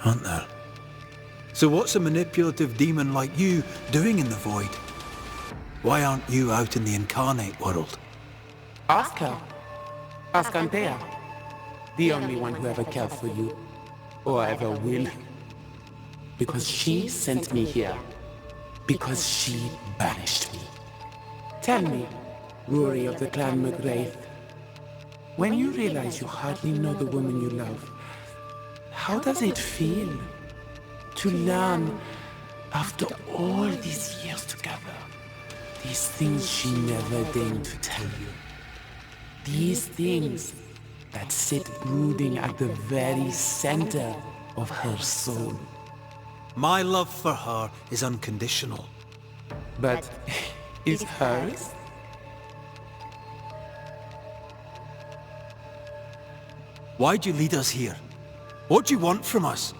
aren't there? So what's a manipulative demon like you doing in the void? Why aren't you out in the incarnate world? Ask her. Ask Antea. The only one who ever cared for you. Or ever will. Because she sent me here. Because she banished me. Tell me, Rory of the clan McGrath, when you realize you hardly know the woman you love, how does it feel to learn, after all these years together, these things she never deigned to tell you? These things that sit brooding at the very center of her soul. My love for her is unconditional. But is hers? Why'd you lead us here? What do you want from us?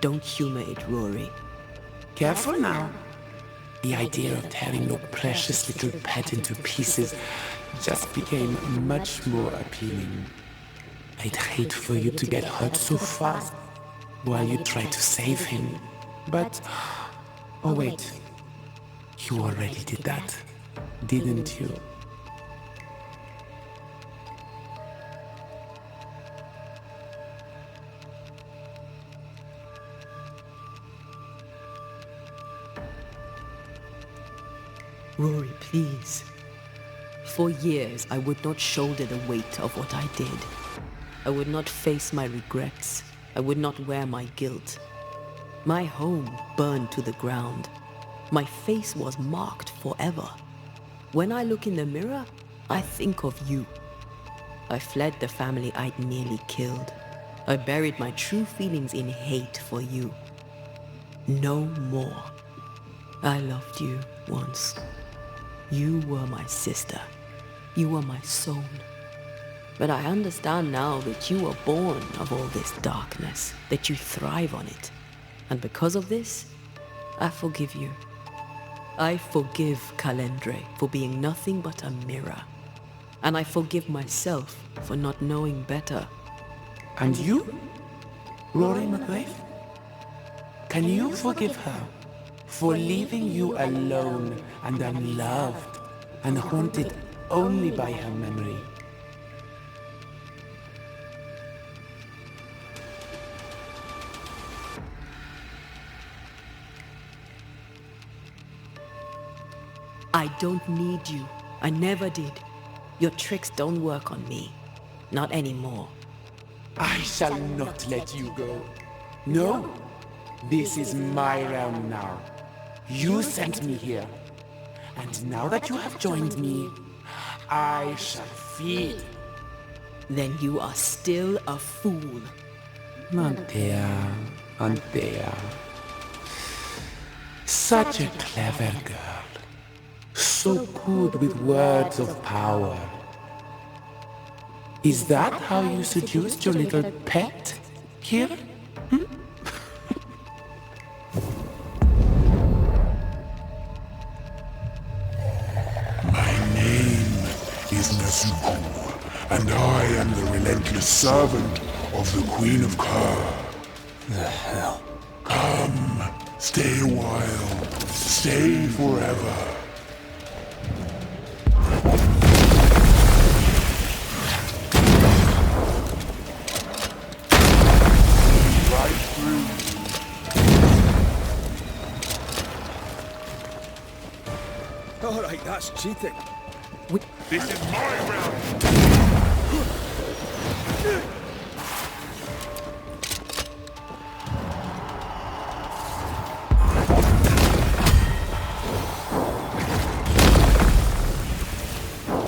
Don't humor it, Rory. Careful now. The idea of tearing your precious little pet into pieces just became much more appealing. I'd hate for you to get hurt so fast while you try to save him. But... oh wait. You already did that, didn't you? Rory, please. For years, I would not shoulder the weight of what I did. I would not face my regrets. I would not wear my guilt. My home burned to the ground. My face was marked forever. When I look in the mirror, I think of you. I fled the family I'd nearly killed. I buried my true feelings in hate for you. No more. I loved you once. You were my sister. You were my soul. But I understand now that you were born of all this darkness, that you thrive on it. And because of this, I forgive you. I forgive Calendre for being nothing but a mirror. And I forgive myself for not knowing better. And you? Rory McGrath? Can you forgive her for leaving you alone and unloved and haunted only by her memory? I don't need you. I never did. Your tricks don't work on me. Not anymore. I shall not let you go. No, this is my realm now. You sent me here. And now that you have joined me, I shall feed. Then you are still a fool. Antea, Antea. Such a clever girl. So good with words of power. Is that how you seduced your little pet here? My name is Nezuko, and I am the relentless servant of the Queen of Kerr. The hell? Come, stay a while, stay forever. All right, that's cheating. This is my realm!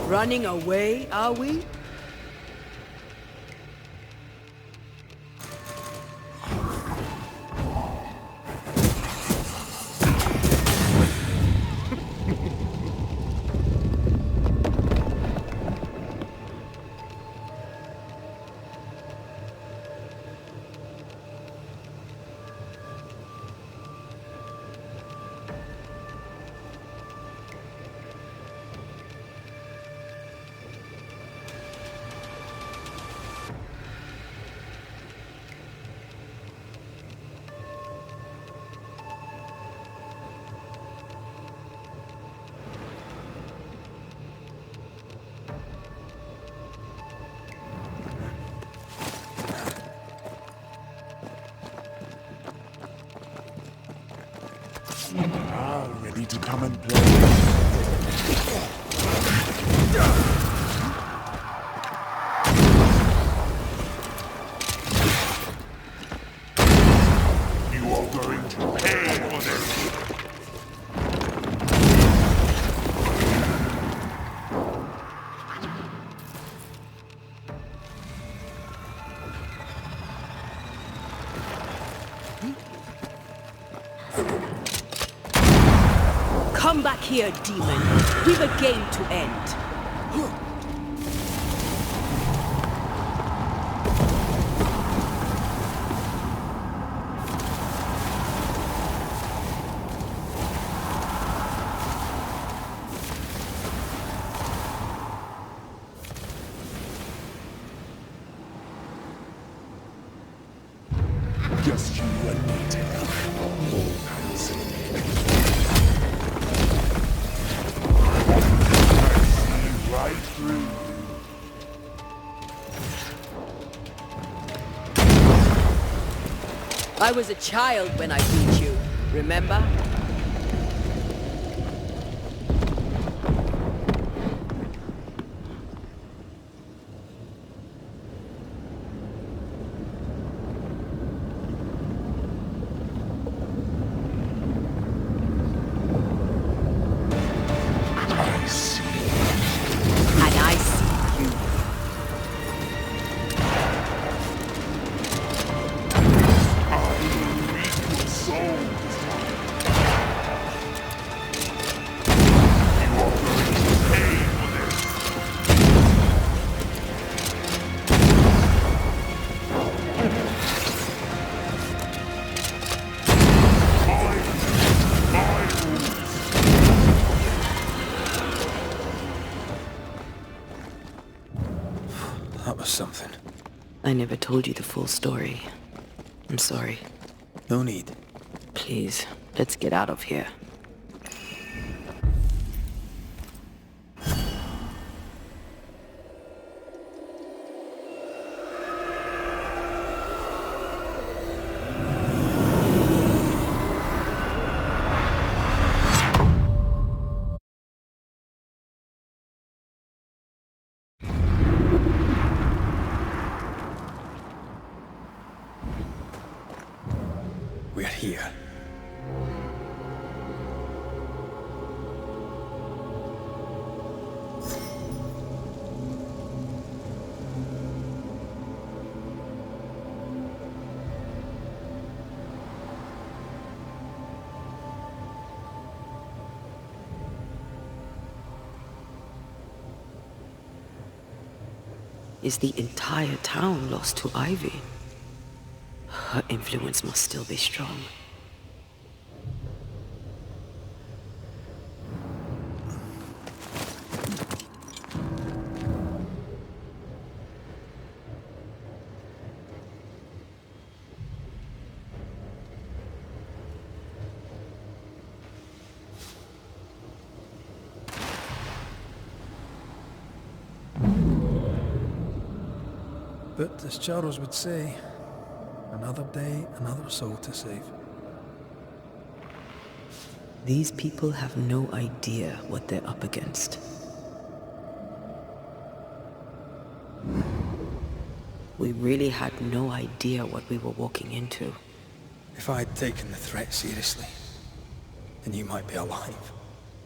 Running away, are we? to come and play. You are going to pay for this. Come back here, demon. We've a game to end. Just you and me together. Right through you. I was a child when I beat you, remember? I see. And I see you. I will reap your soul. You are going to pay for this. My rules. That was something. I never told you the full story. I'm sorry. No need. Please, let's get out of here. We're here. Is the entire town lost to Ivy? Her influence must still be strong. But as Charles would say, another day, another soul to save. These people have no idea what they're up against. We really had no idea what we were walking into. If I had taken the threat seriously, then you might be alive.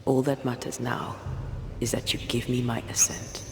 All that matters now is that you give me my assent.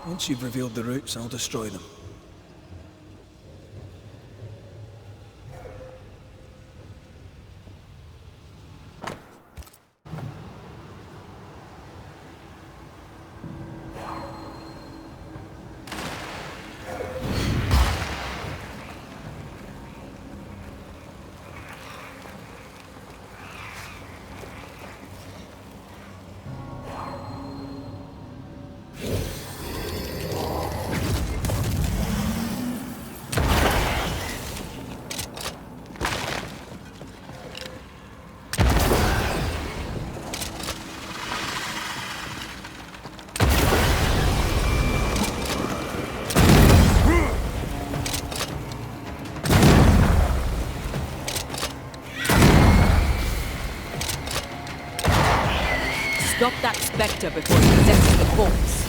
Once you've revealed the roots, I'll destroy them. Stop that spectre before it possesses the corpse.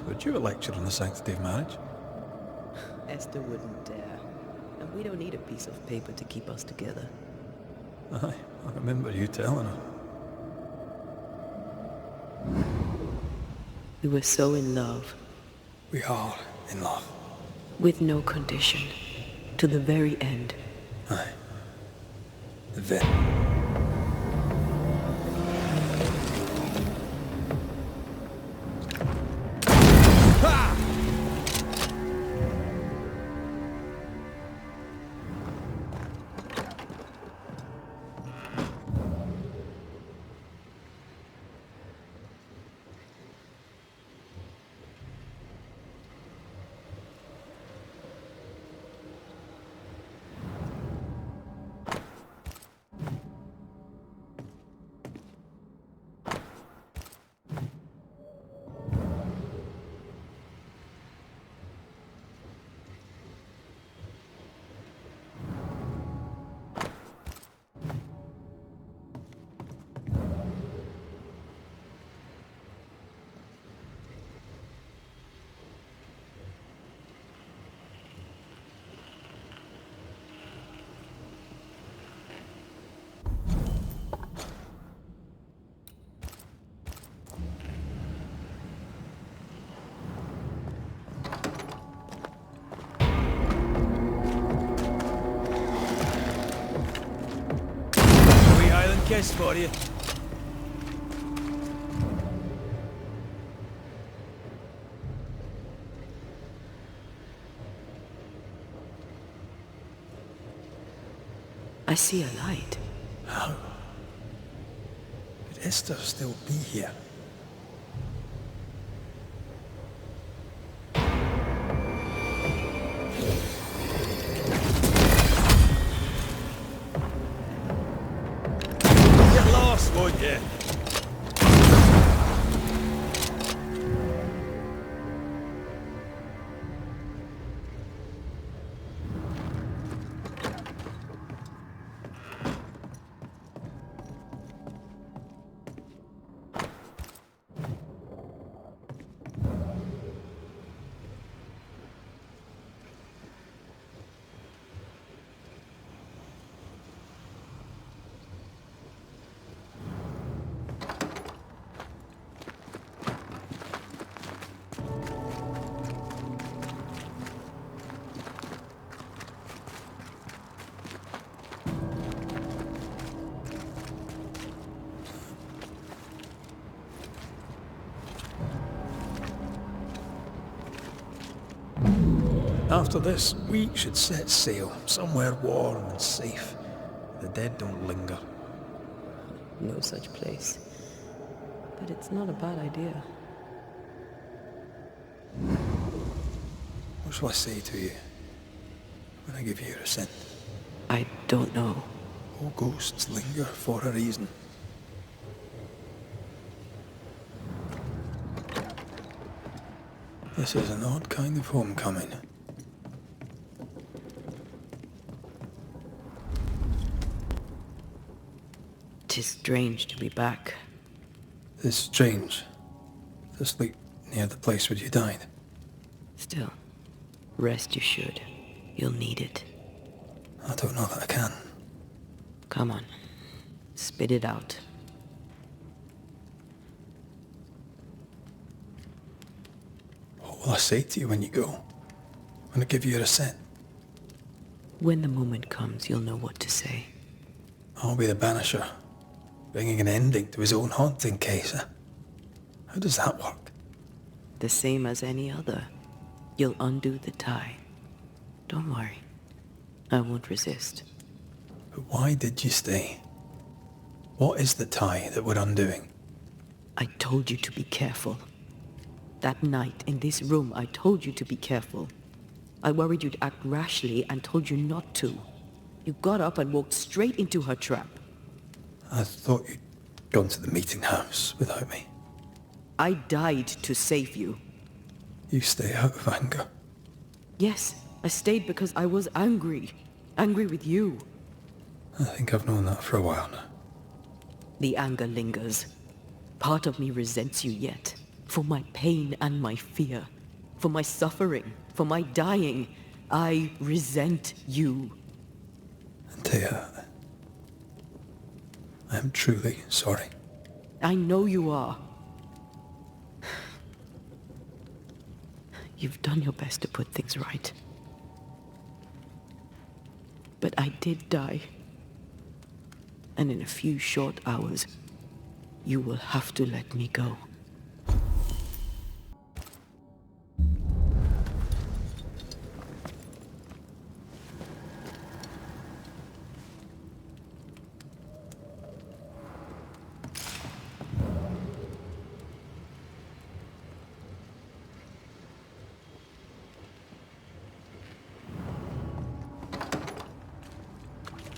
Would you a lecture on the sanctity of marriage? Esther wouldn't dare. And we don't need a piece of paper to keep us together. Aye, I remember you telling her. We were so in love. We are in love. With no condition. To the very end. Aye. The very... Kiss for you. I see a light. How? Could Esther still be here? Won't you? After this, we should set sail somewhere warm and safe. The dead don't linger. No such place. But it's not a bad idea. What shall I say to you when I give you your assent? I don't know. All ghosts linger for a reason. This is an odd kind of homecoming. Tis strange to be back. It's strange to sleep near the place where you died. Still, rest you should. You'll need it. I don't know that I can. Come on. Spit it out. What will I say to you when you go? When I give you a reset? When the moment comes, you'll know what to say. I'll be the Banisher, bringing an ending to his own haunting case. How does that work? The same as any other. You'll undo the tie. Don't worry. I won't resist. But why did you stay? What is the tie that we're undoing? I told you to be careful. That night in this room, I told you to be careful. I worried you'd act rashly and told you not to. You got up and walked straight into her trap. I thought you'd gone to the meeting house without me. I died to save you. You stay out of anger. Yes, I stayed because I was angry. Angry with you. I think I've known that for a while now. The anger lingers. Part of me resents you yet. For my pain and my fear. For my suffering. For my dying. I resent you. Antea, I am truly sorry. I know you are. You've done your best to put things right. But I did die. And in a few short hours, you will have to let me go.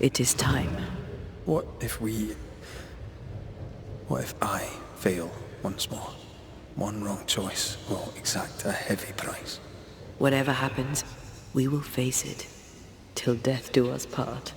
It is time. What if I fail once more? One wrong choice will exact a heavy price. Whatever happens, we will face it. Till death do us part.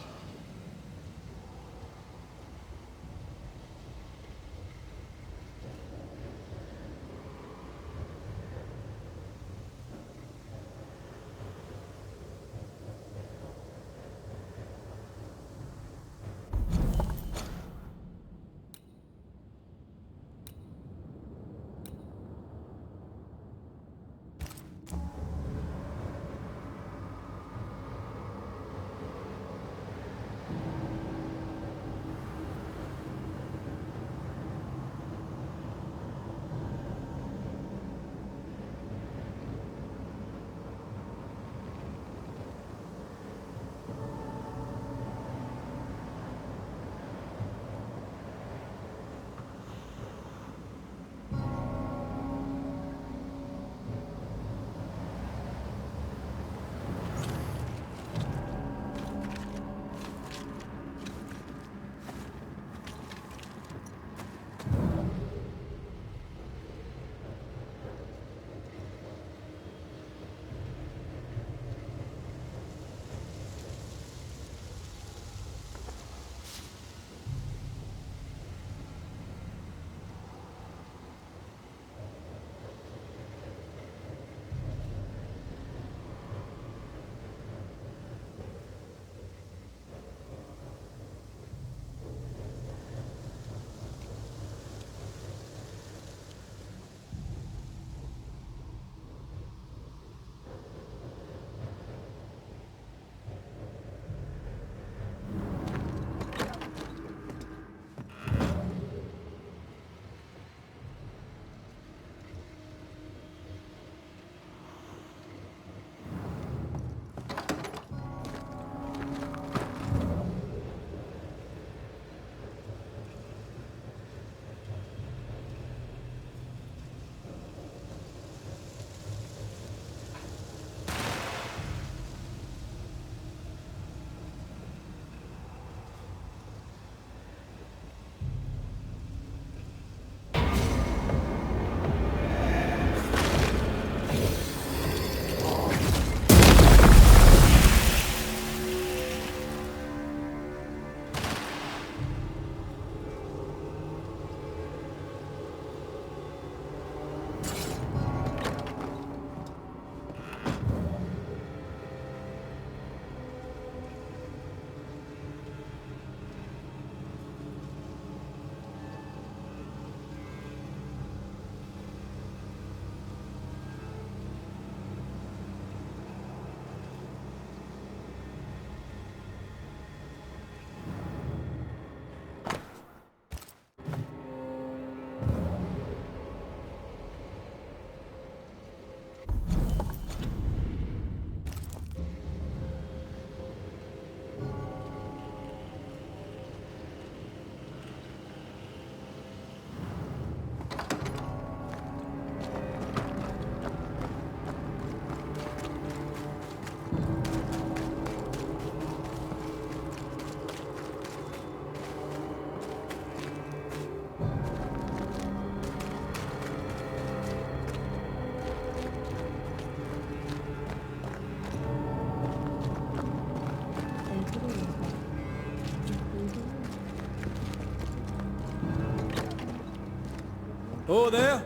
Oh, there?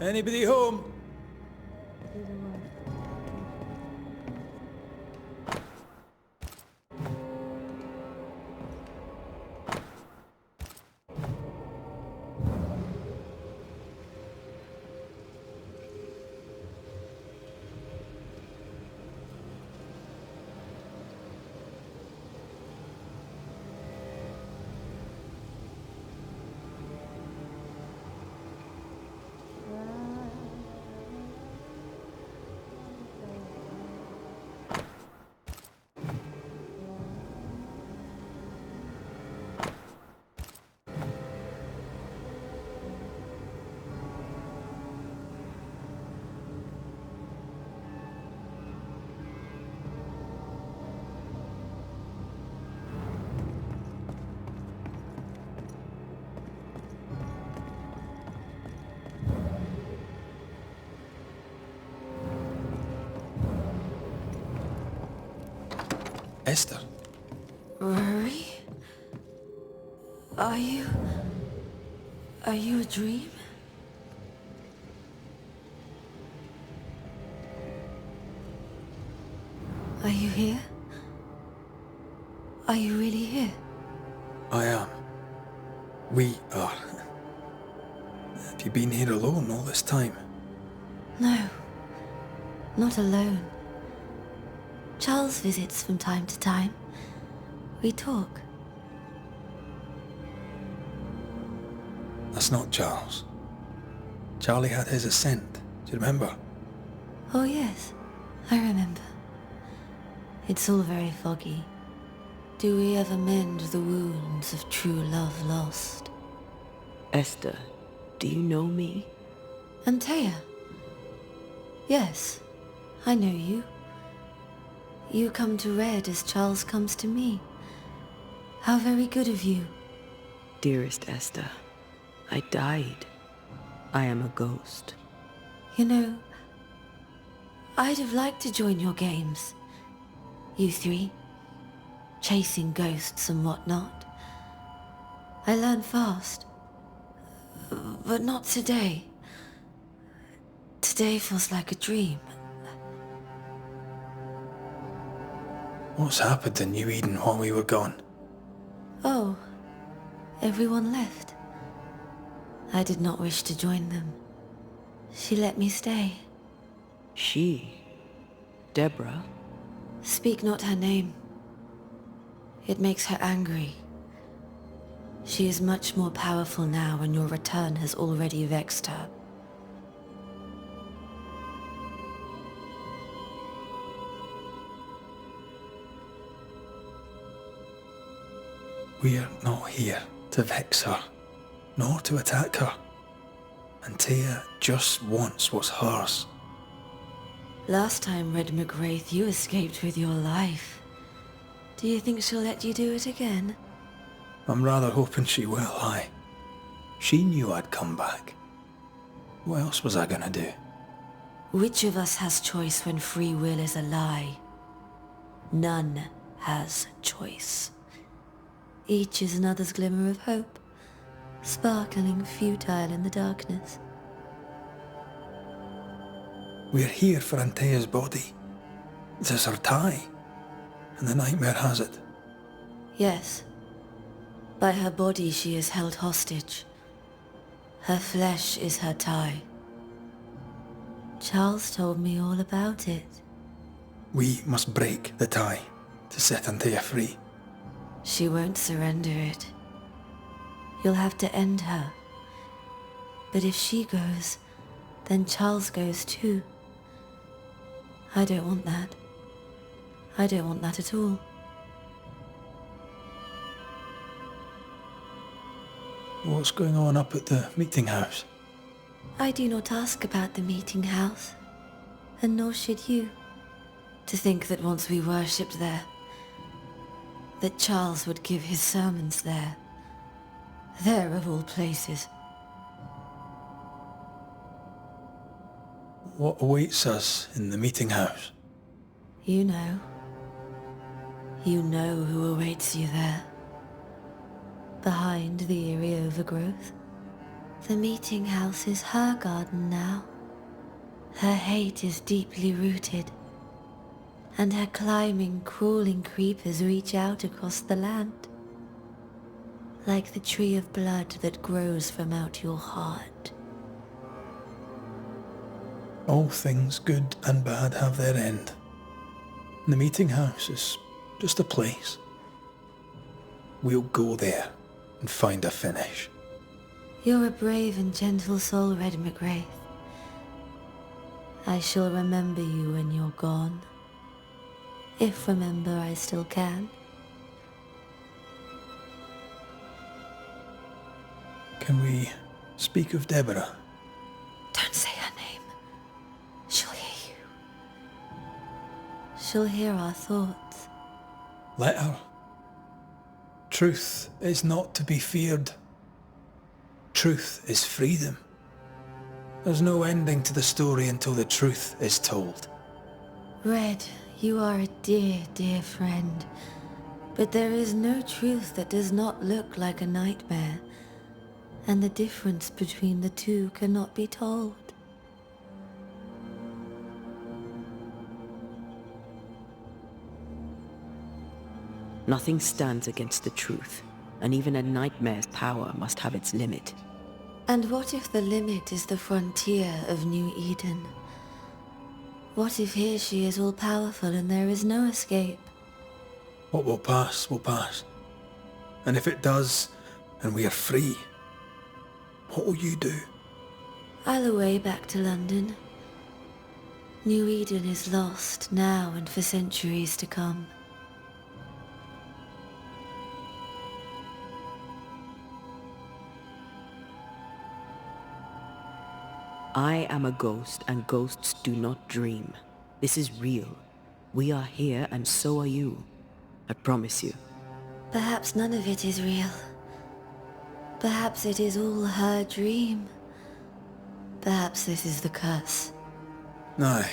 Anybody home? Esther? Rory? Are you a dream? Are you here? Are you really here? I am. We are. Have you been here alone all this time? No, not alone. Charles visits from time to time. We talk. That's not Charles. Charlie had his ascent. Do you remember? Oh yes, I remember. It's all very foggy. Do we ever mend the wounds of true love lost? Esther, do you know me? Antea. Yes, I know you. You come to Red as Charles comes to me. How very good of you. Dearest Esther, I died. I am a ghost. You know, I'd have liked to join your games. You three, chasing ghosts and whatnot. I learn fast. But not today. Today feels like a dream. What's happened in New Eden while we were gone? Oh, everyone left. I did not wish to join them. She let me stay. She? Deborah? Speak not her name. It makes her angry. She is much more powerful now, and your return has already vexed her. We're not here to vex her, nor to attack her. Antea just wants what's hers. Last time, Red McWraith, you escaped with your life. Do you think she'll let you do it again? I'm rather hoping she will, aye. She knew I'd come back. What else was I gonna do? Which of us has choice when free will is a lie? None has choice. Each is another's glimmer of hope, sparkling futile in the darkness. We're here for Antea's body. This is her tie, and the nightmare has it. Yes. By her body she is held hostage. Her flesh is her tie. Charles told me all about it. We must break the tie to set Antea free. She won't surrender it. You'll have to end her. But if she goes, then Charles goes too. I don't want that. I don't want that at all. What's going on up at the meeting house? I do not ask about the meeting house, and nor should you. To think that once we worshipped there, that Charles would give his sermons there. There of all places. What awaits us in the meeting house? You know. You know who awaits you there. Behind the eerie overgrowth. The meeting house is her garden now. Her hate is deeply rooted, and her climbing, crawling creepers reach out across the land, like the tree of blood that grows from out your heart. All things good and bad have their end. The meeting house is just a place. We'll go there and find a finish. You're a brave and gentle soul, Red McGrath. I shall remember you when you're gone. If remember I still can. Can we speak of Deborah? Don't say her name. She'll hear you. She'll hear our thoughts. Let her. Truth is not to be feared. Truth is freedom. There's no ending to the story until the truth is told. Red, you are a dear, dear friend. But there is no truth that does not look like a nightmare. And the difference between the two cannot be told. Nothing stands against the truth, and even a nightmare's power must have its limit. And what if the limit is the frontier of New Eden? What if here she is all-powerful and there is no escape? What will pass will pass. And if it does, and we are free, what will you do? I'll away back to London. New Eden is lost now and for centuries to come. I am a ghost, and ghosts do not dream. This is real. We are here, and so are you. I promise you. Perhaps none of it is real. Perhaps it is all her dream. Perhaps this is the curse. Aye.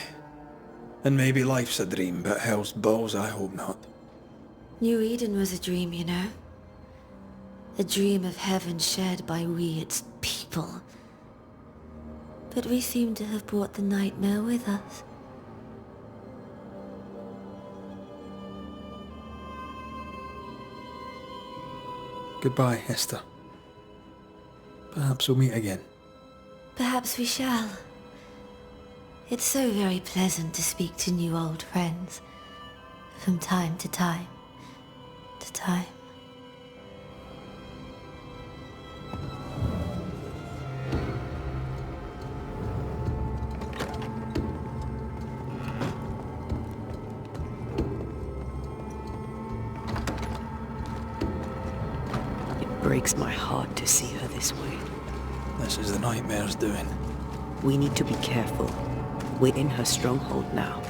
And maybe life's a dream, but hell's balls, I hope not. New Eden was a dream, you know. A dream of heaven shared by we, its people. But we seem to have brought the nightmare with us. Goodbye, Esther. Perhaps we'll meet again. Perhaps we shall. It's so very pleasant to speak to new old friends. From time to time. To time. Breaks my heart to see her this way. This is the nightmare's doing. We need to be careful. We're in her stronghold now.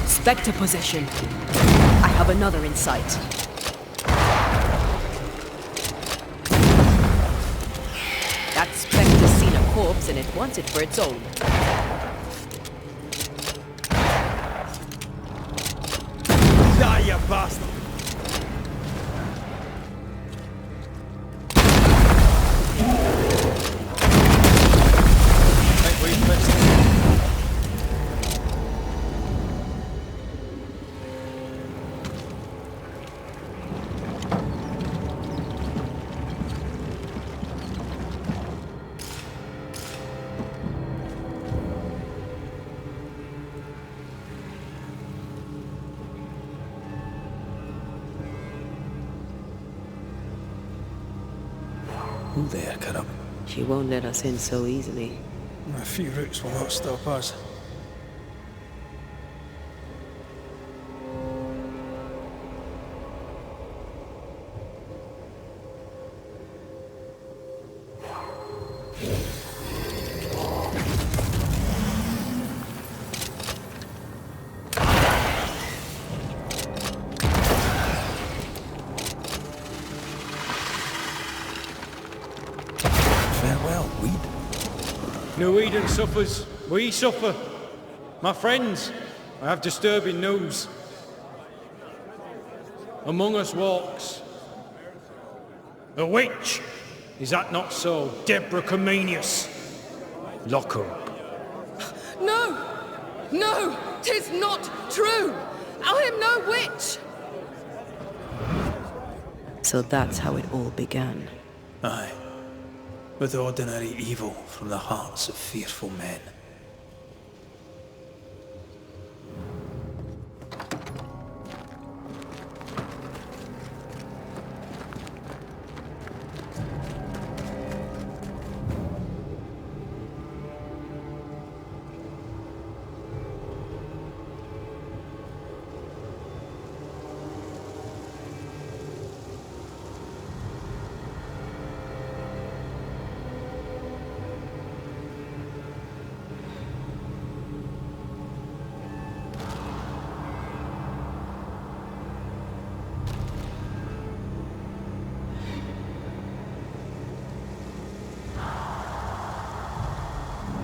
Spectre possession. I have another in sight. That spectre's seen a corpse and it wants it for its own. Die, you bastard! Who there, Carab? She won't let us in so easily. A few roots will not stop us. Farewell, weed. New Eden suffers. We suffer. My friends, I have disturbing news. Among us walks a witch. Is that not so, Deborah Comenius? Lock her up. No! No! 'Tis not true! I am no witch! So that's how it all began. Aye. With ordinary evil from the hearts of fearful men.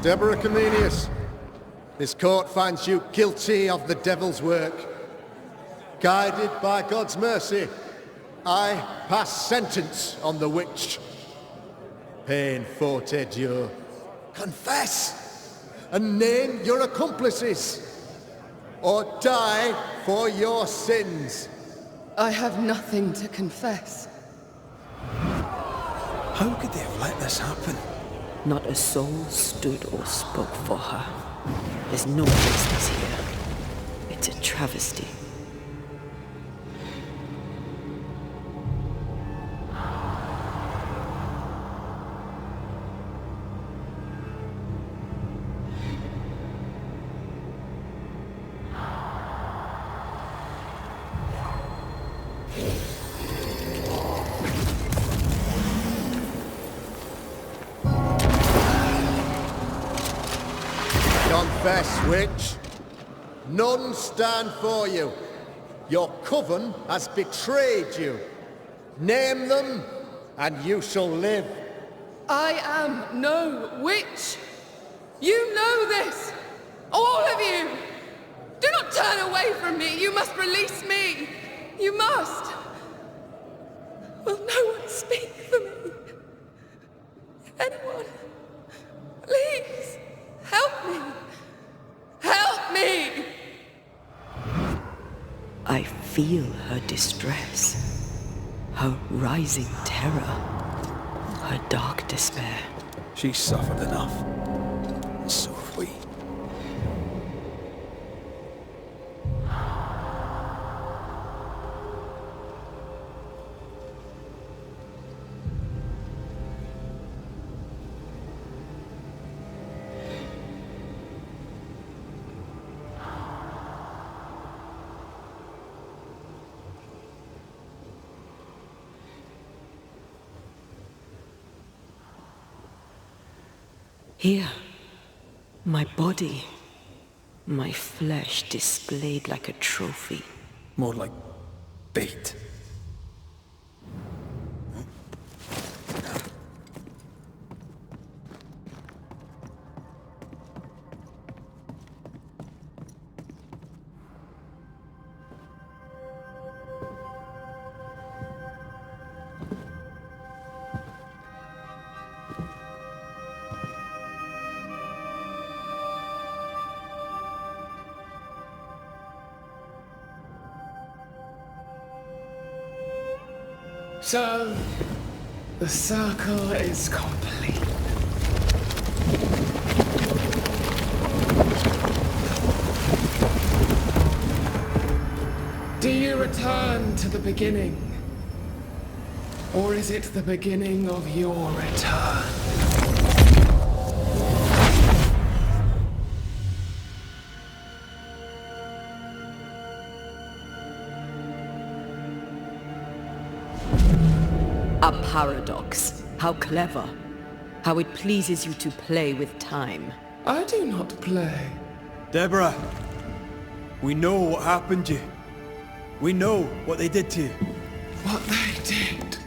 Deborah Comenius, this court finds you guilty of the devil's work. Guided by God's mercy, I pass sentence on the witch. Pain forte Dieu. Confess and name your accomplices, or die for your sins. I have nothing to confess. How could they have let this happen? Not a soul stood or spoke for her. There's no justice here. It's a travesty. Confess, witch. None stand for you. Your coven has betrayed you. Name them, and you shall live. I am no witch! You know this! All of you! Do not turn away from me! You must release me! You must! Will no one speak for me? Anyone? Please! Help me! Help me! I feel her distress, her rising terror, her dark despair. She's suffered enough. And so have we. Here, my body, my flesh displayed like a trophy. More like bait. So, the circle is complete. Do you return to the beginning? Or is it the beginning of your return? A paradox. How clever. How it pleases you to play with time. I do not play. Deborah, we know what happened to you. We know what they did to you. What they did.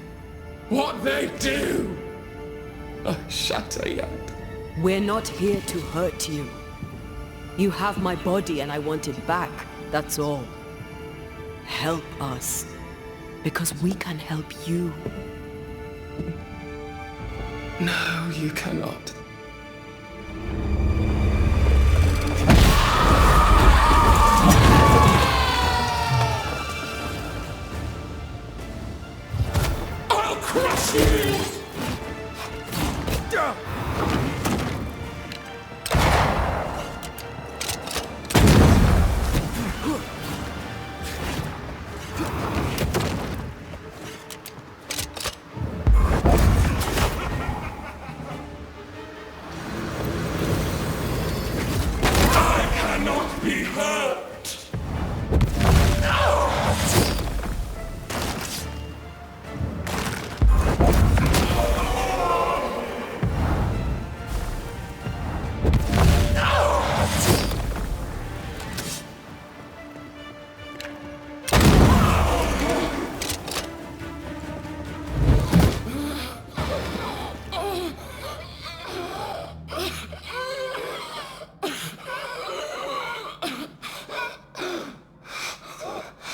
What they do. I shatter yet. We're not here to hurt you. You have my body and I want it back, that's all. Help us, because we can help you. No, you cannot. I'll crush you!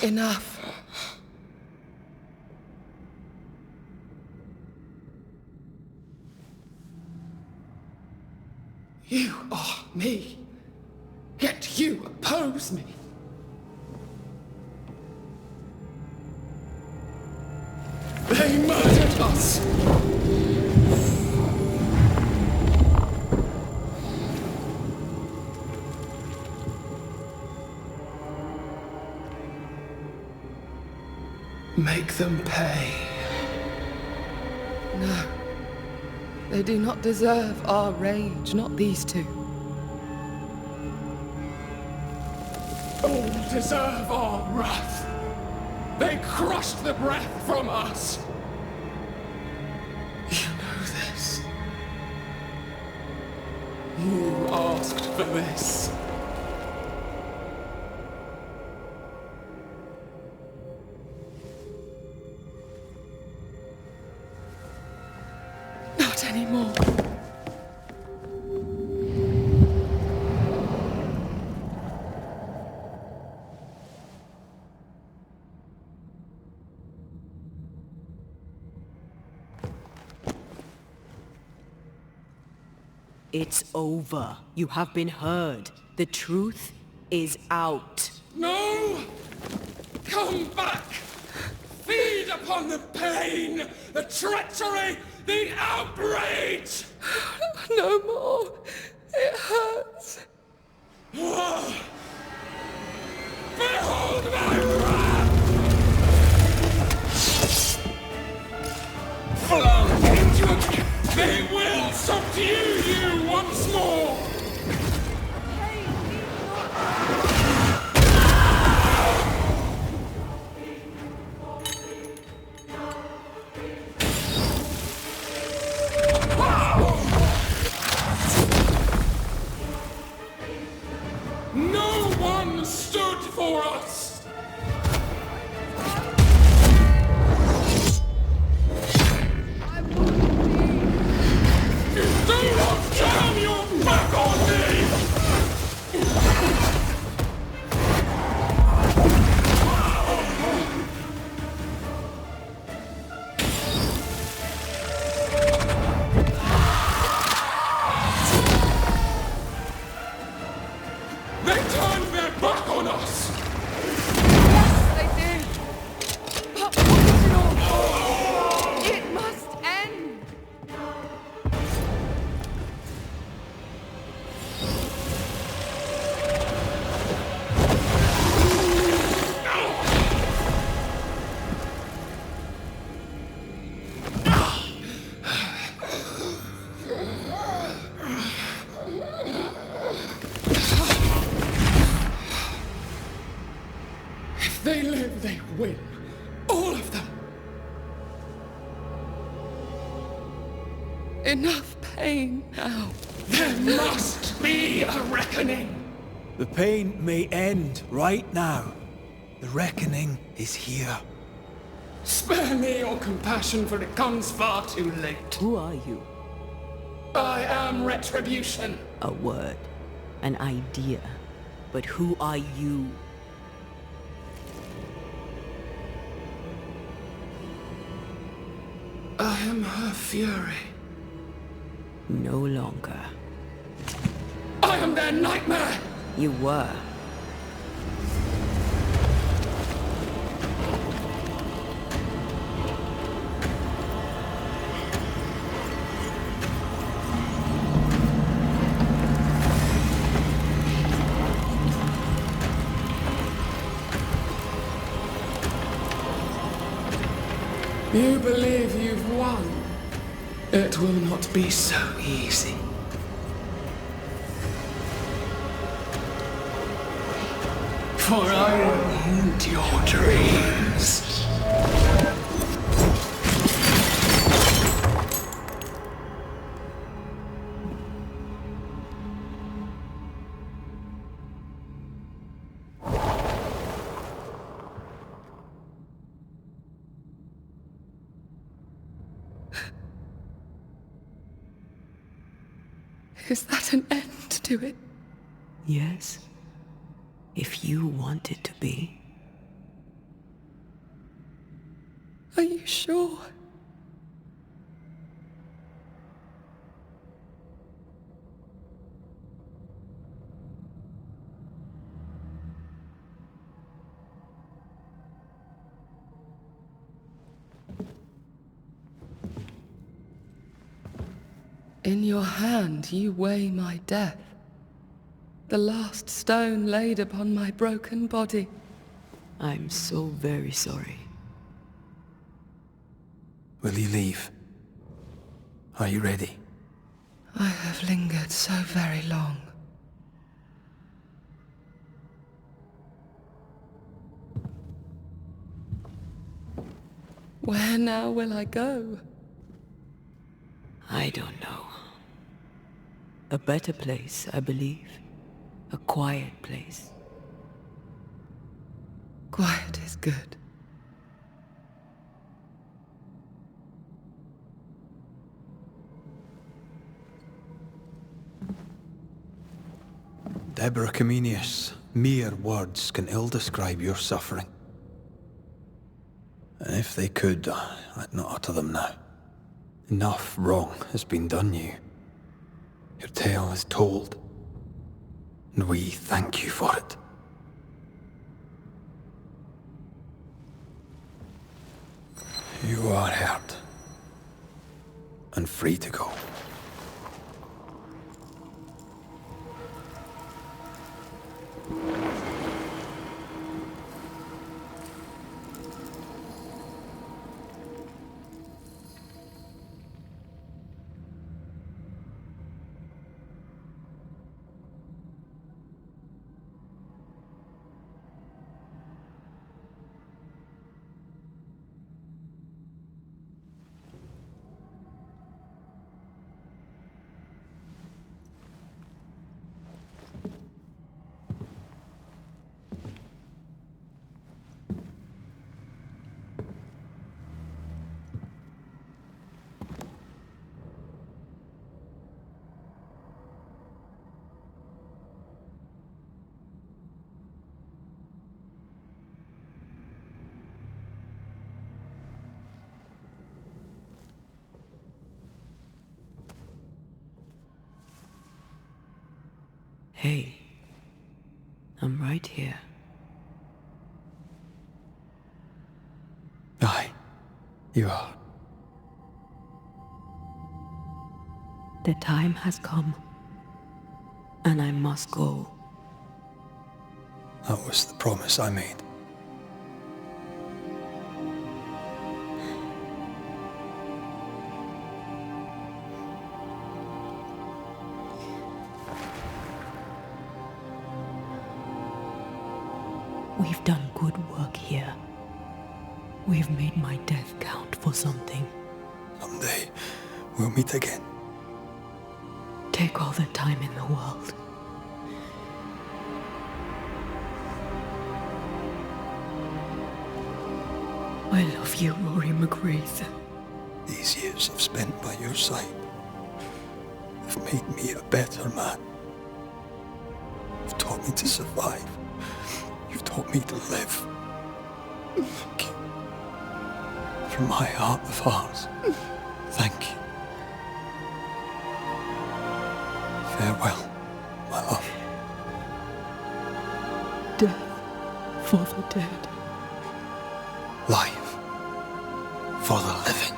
Enough. You are me, yet you oppose me. They murdered us. Make them pay. No. They do not deserve our rage, not these two. All deserve our wrath. They crushed the breath from us. You know this. You asked for this. Not anymore. It's over. You have been heard. The truth is out. No! Come back! Feed upon the pain, the treachery, the outrage! No more. It hurts. Behold my wrath! Flung into it, they will subdue you once more! No one stood for us! Do not turn your back on me! They turned their back on us! They live, they win. All of them. Enough pain now. There must be a reckoning. The pain may end right now. The reckoning is here. Spare me your compassion, for it comes far too late. Who are you? I am Retribution. A word. An idea. But who are you? I am her fury. No longer. I am their nightmare! You were. You believe you've won? It will not be so easy. For I will haunt your dreams. Is that an end to it? Yes. If you want it to be. Are you sure? In your hand you weigh my death. The last stone laid upon my broken body. I'm so very sorry. Will you leave? Are you ready? I have lingered so very long. Where now will I go? I don't know. A better place, I believe. A quiet place. Quiet is good. Deborah Comenius, mere words can ill describe your suffering. And if they could, I'd not utter them now. Enough wrong has been done you. Your tale is told, and we thank you for it. You are hurt, and free to go. Hey, I'm right here. Aye, you are. The time has come, and I must go. That was the promise I made. We've done good work here. We've made my death count for something. Someday, we'll meet again. Take all the time in the world. I love you, Rory McGrath. These years I've spent by your side have made me a better man. You've taught me to survive. You've taught me to live. Thank you. From my heart of hearts, thank you. Farewell, my love. Death for the dead. Life for the living.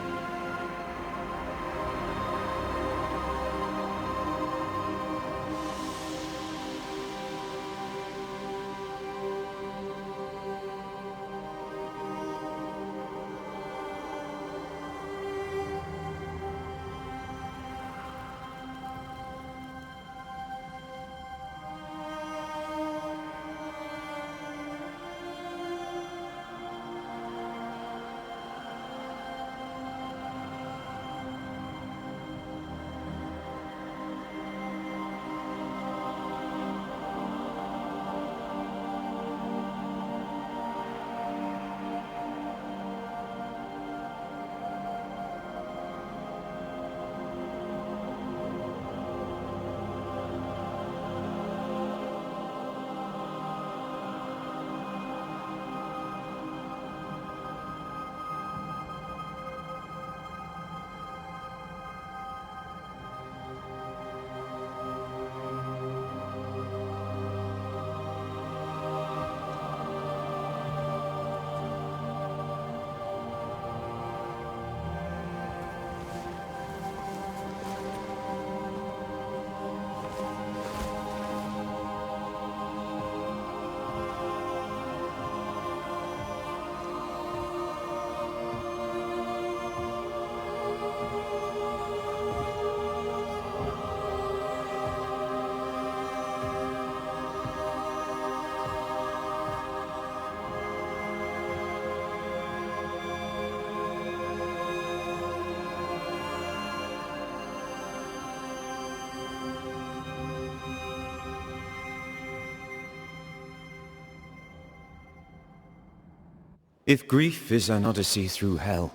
If grief is an odyssey through hell,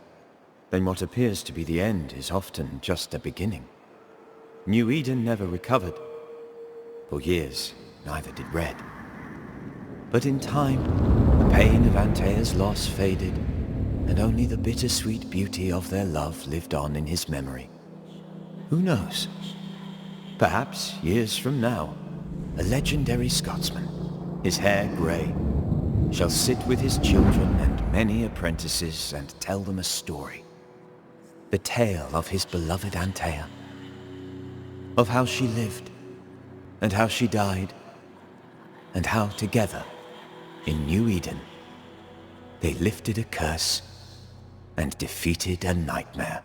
then what appears to be the end is often just a beginning. New Eden never recovered. For years, neither did Red. But in time, the pain of Antea's loss faded, and only the bittersweet beauty of their love lived on in his memory. Who knows? Perhaps, years from now, a legendary Scotsman, his hair grey, shall sit with his children and many apprentices and tell them a story. The tale of his beloved Antea. Of how she lived, and how she died, and how together, in New Eden, they lifted a curse and defeated a nightmare.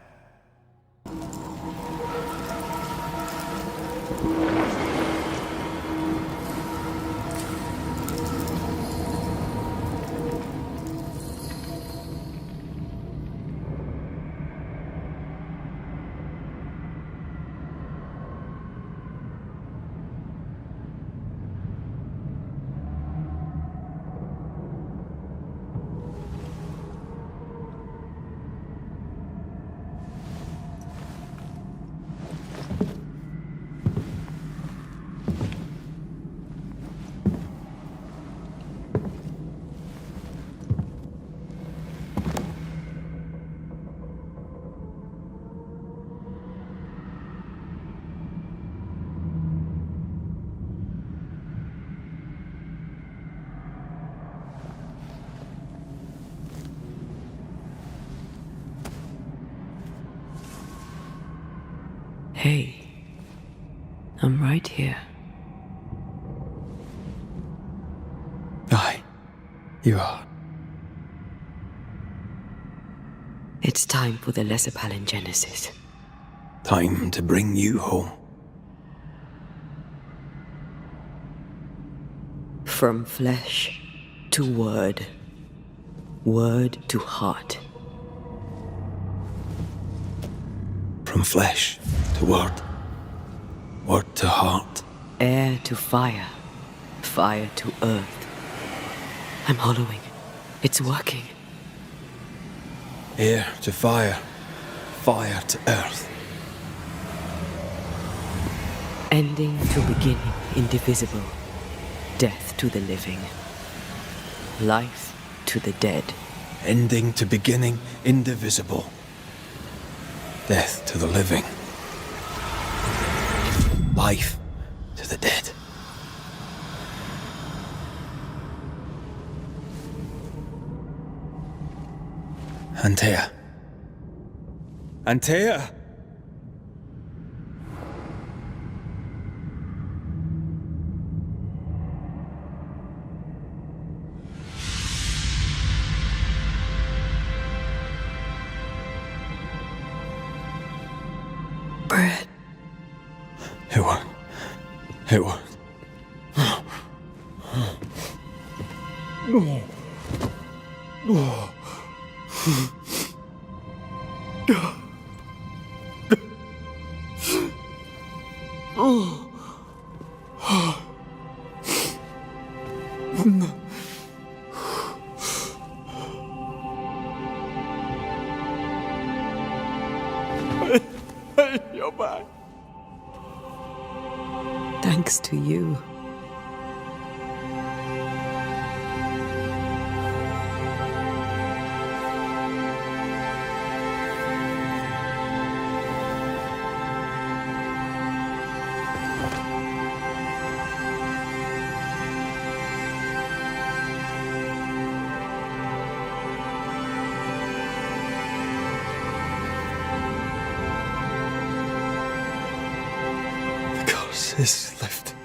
Hey, I'm right here. Aye, you are. It's time for the Lesser Palingenesis. Time to bring you home. From flesh to word. Word to heart. From flesh to word. Word to heart. Air to fire. Fire to earth. I'm hollowing. It's working. Air to fire. Fire to earth. Ending to beginning, indivisible. Death to the living. Life to the dead. Ending to beginning, indivisible. Death to the living. Life to the dead. Antea. Antea! Bread. It was. You're back. Thanks to you. The curse is lifted.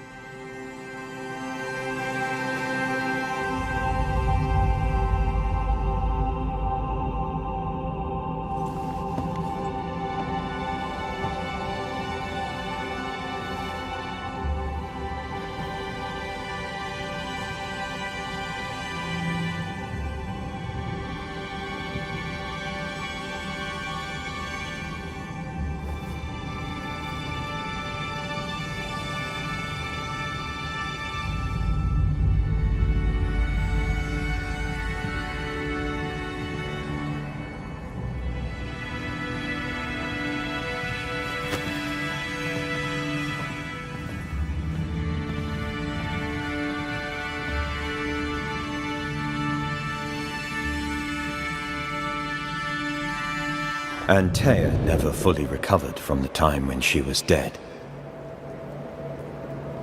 Antea never fully recovered from the time when she was dead.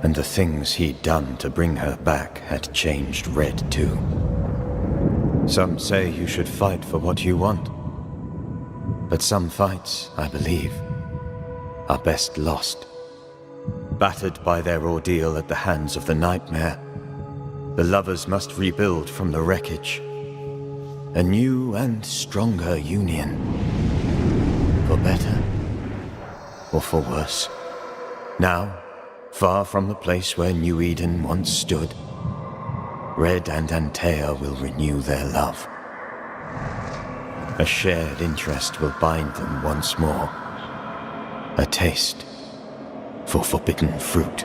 And the things he'd done to bring her back had changed Red too. Some say you should fight for what you want. But some fights, I believe, are best lost. Battered by their ordeal at the hands of the Nightmare, the lovers must rebuild from the wreckage. A new and stronger union. For better, or for worse. Now, far from the place where New Eden once stood, Red and Antea will renew their love. A shared interest will bind them once more. A taste for forbidden fruit.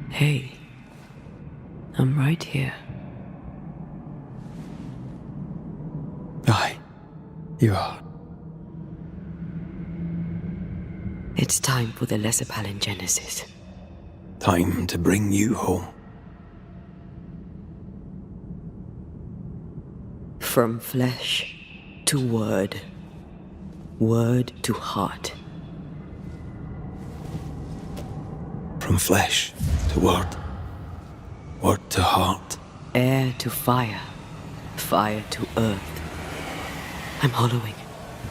Hey, I'm right here. Aye, you are. It's time for the lesser palingenesis. Time to bring you home. From flesh to word. Word to heart. From flesh to word. Word to heart. Air to fire. Fire to earth. I'm hollowing.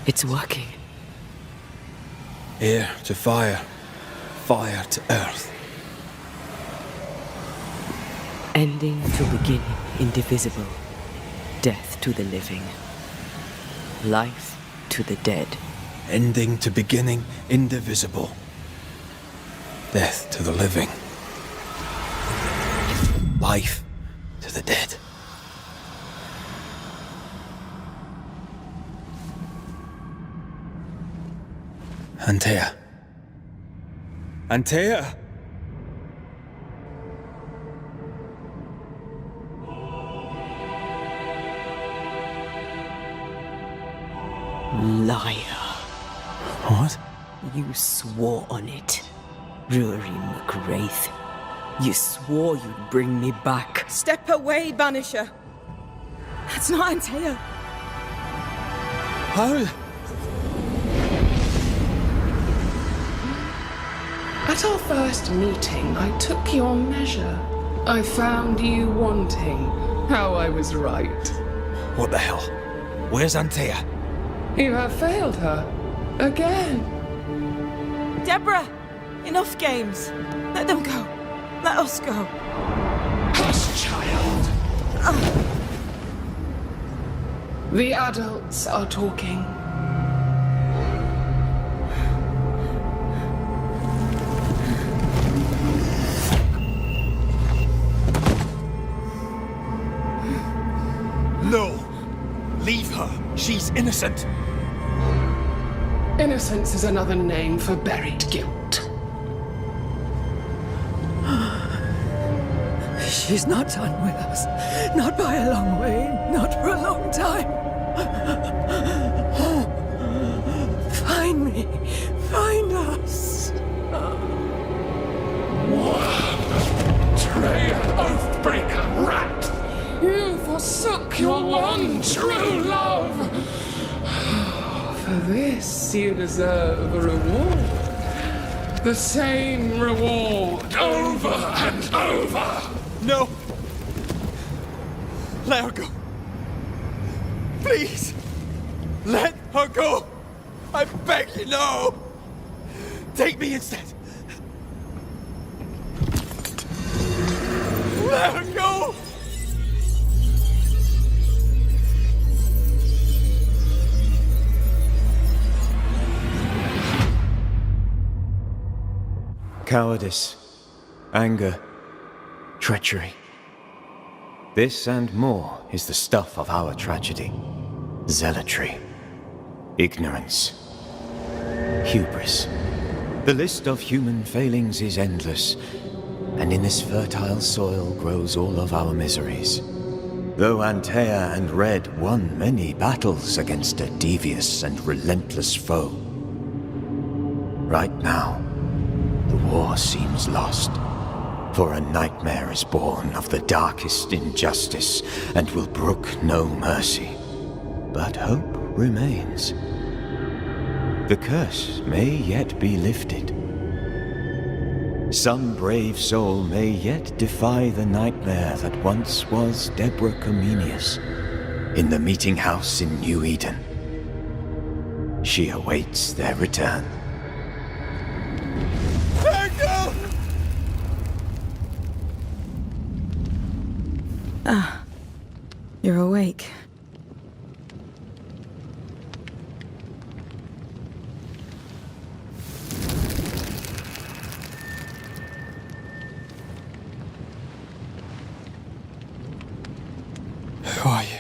It's working. Air to fire. Fire to earth. Ending to beginning, indivisible. Death to the living. Life to the dead. Ending to beginning, indivisible. Death to the living. Life to the dead. Antea. Antea! Liar. What? You swore on it. Rory McWraith. You swore you'd bring me back. Step away, Banisher. That's not Antea. How? At our first meeting, I took your measure. I found you wanting. How I was right. What the hell? Where's Antea? You have failed her. Again. Deborah! Enough games. Let them go. Let us go. Hush, child. The adults are talking. No! Leave her! She's innocent! Innocence is another name for buried guilt. She's not done with us. Not by a long way. Not for a long time. Find me. Find us. Traitor, oathbreaker, rat! You forsook your one true love! For this you deserve a reward. The same reward over and over! No! Let her go! Please! Let her go! I beg you, no! Take me instead! Let her go! Cowardice, anger, treachery. This and more is the stuff of our tragedy. Zealotry, ignorance, hubris. The list of human failings is endless, and in this fertile soil grows all of our miseries. Though Antea and Red won many battles against a devious and relentless foe, right now, the war seems lost. For a nightmare is born of the darkest injustice and will brook no mercy. But hope remains. The curse may yet be lifted. Some brave soul may yet defy the nightmare that once was Deborah Comenius in the meeting house in New Eden. She awaits their return. Ah, you're awake. Who are you?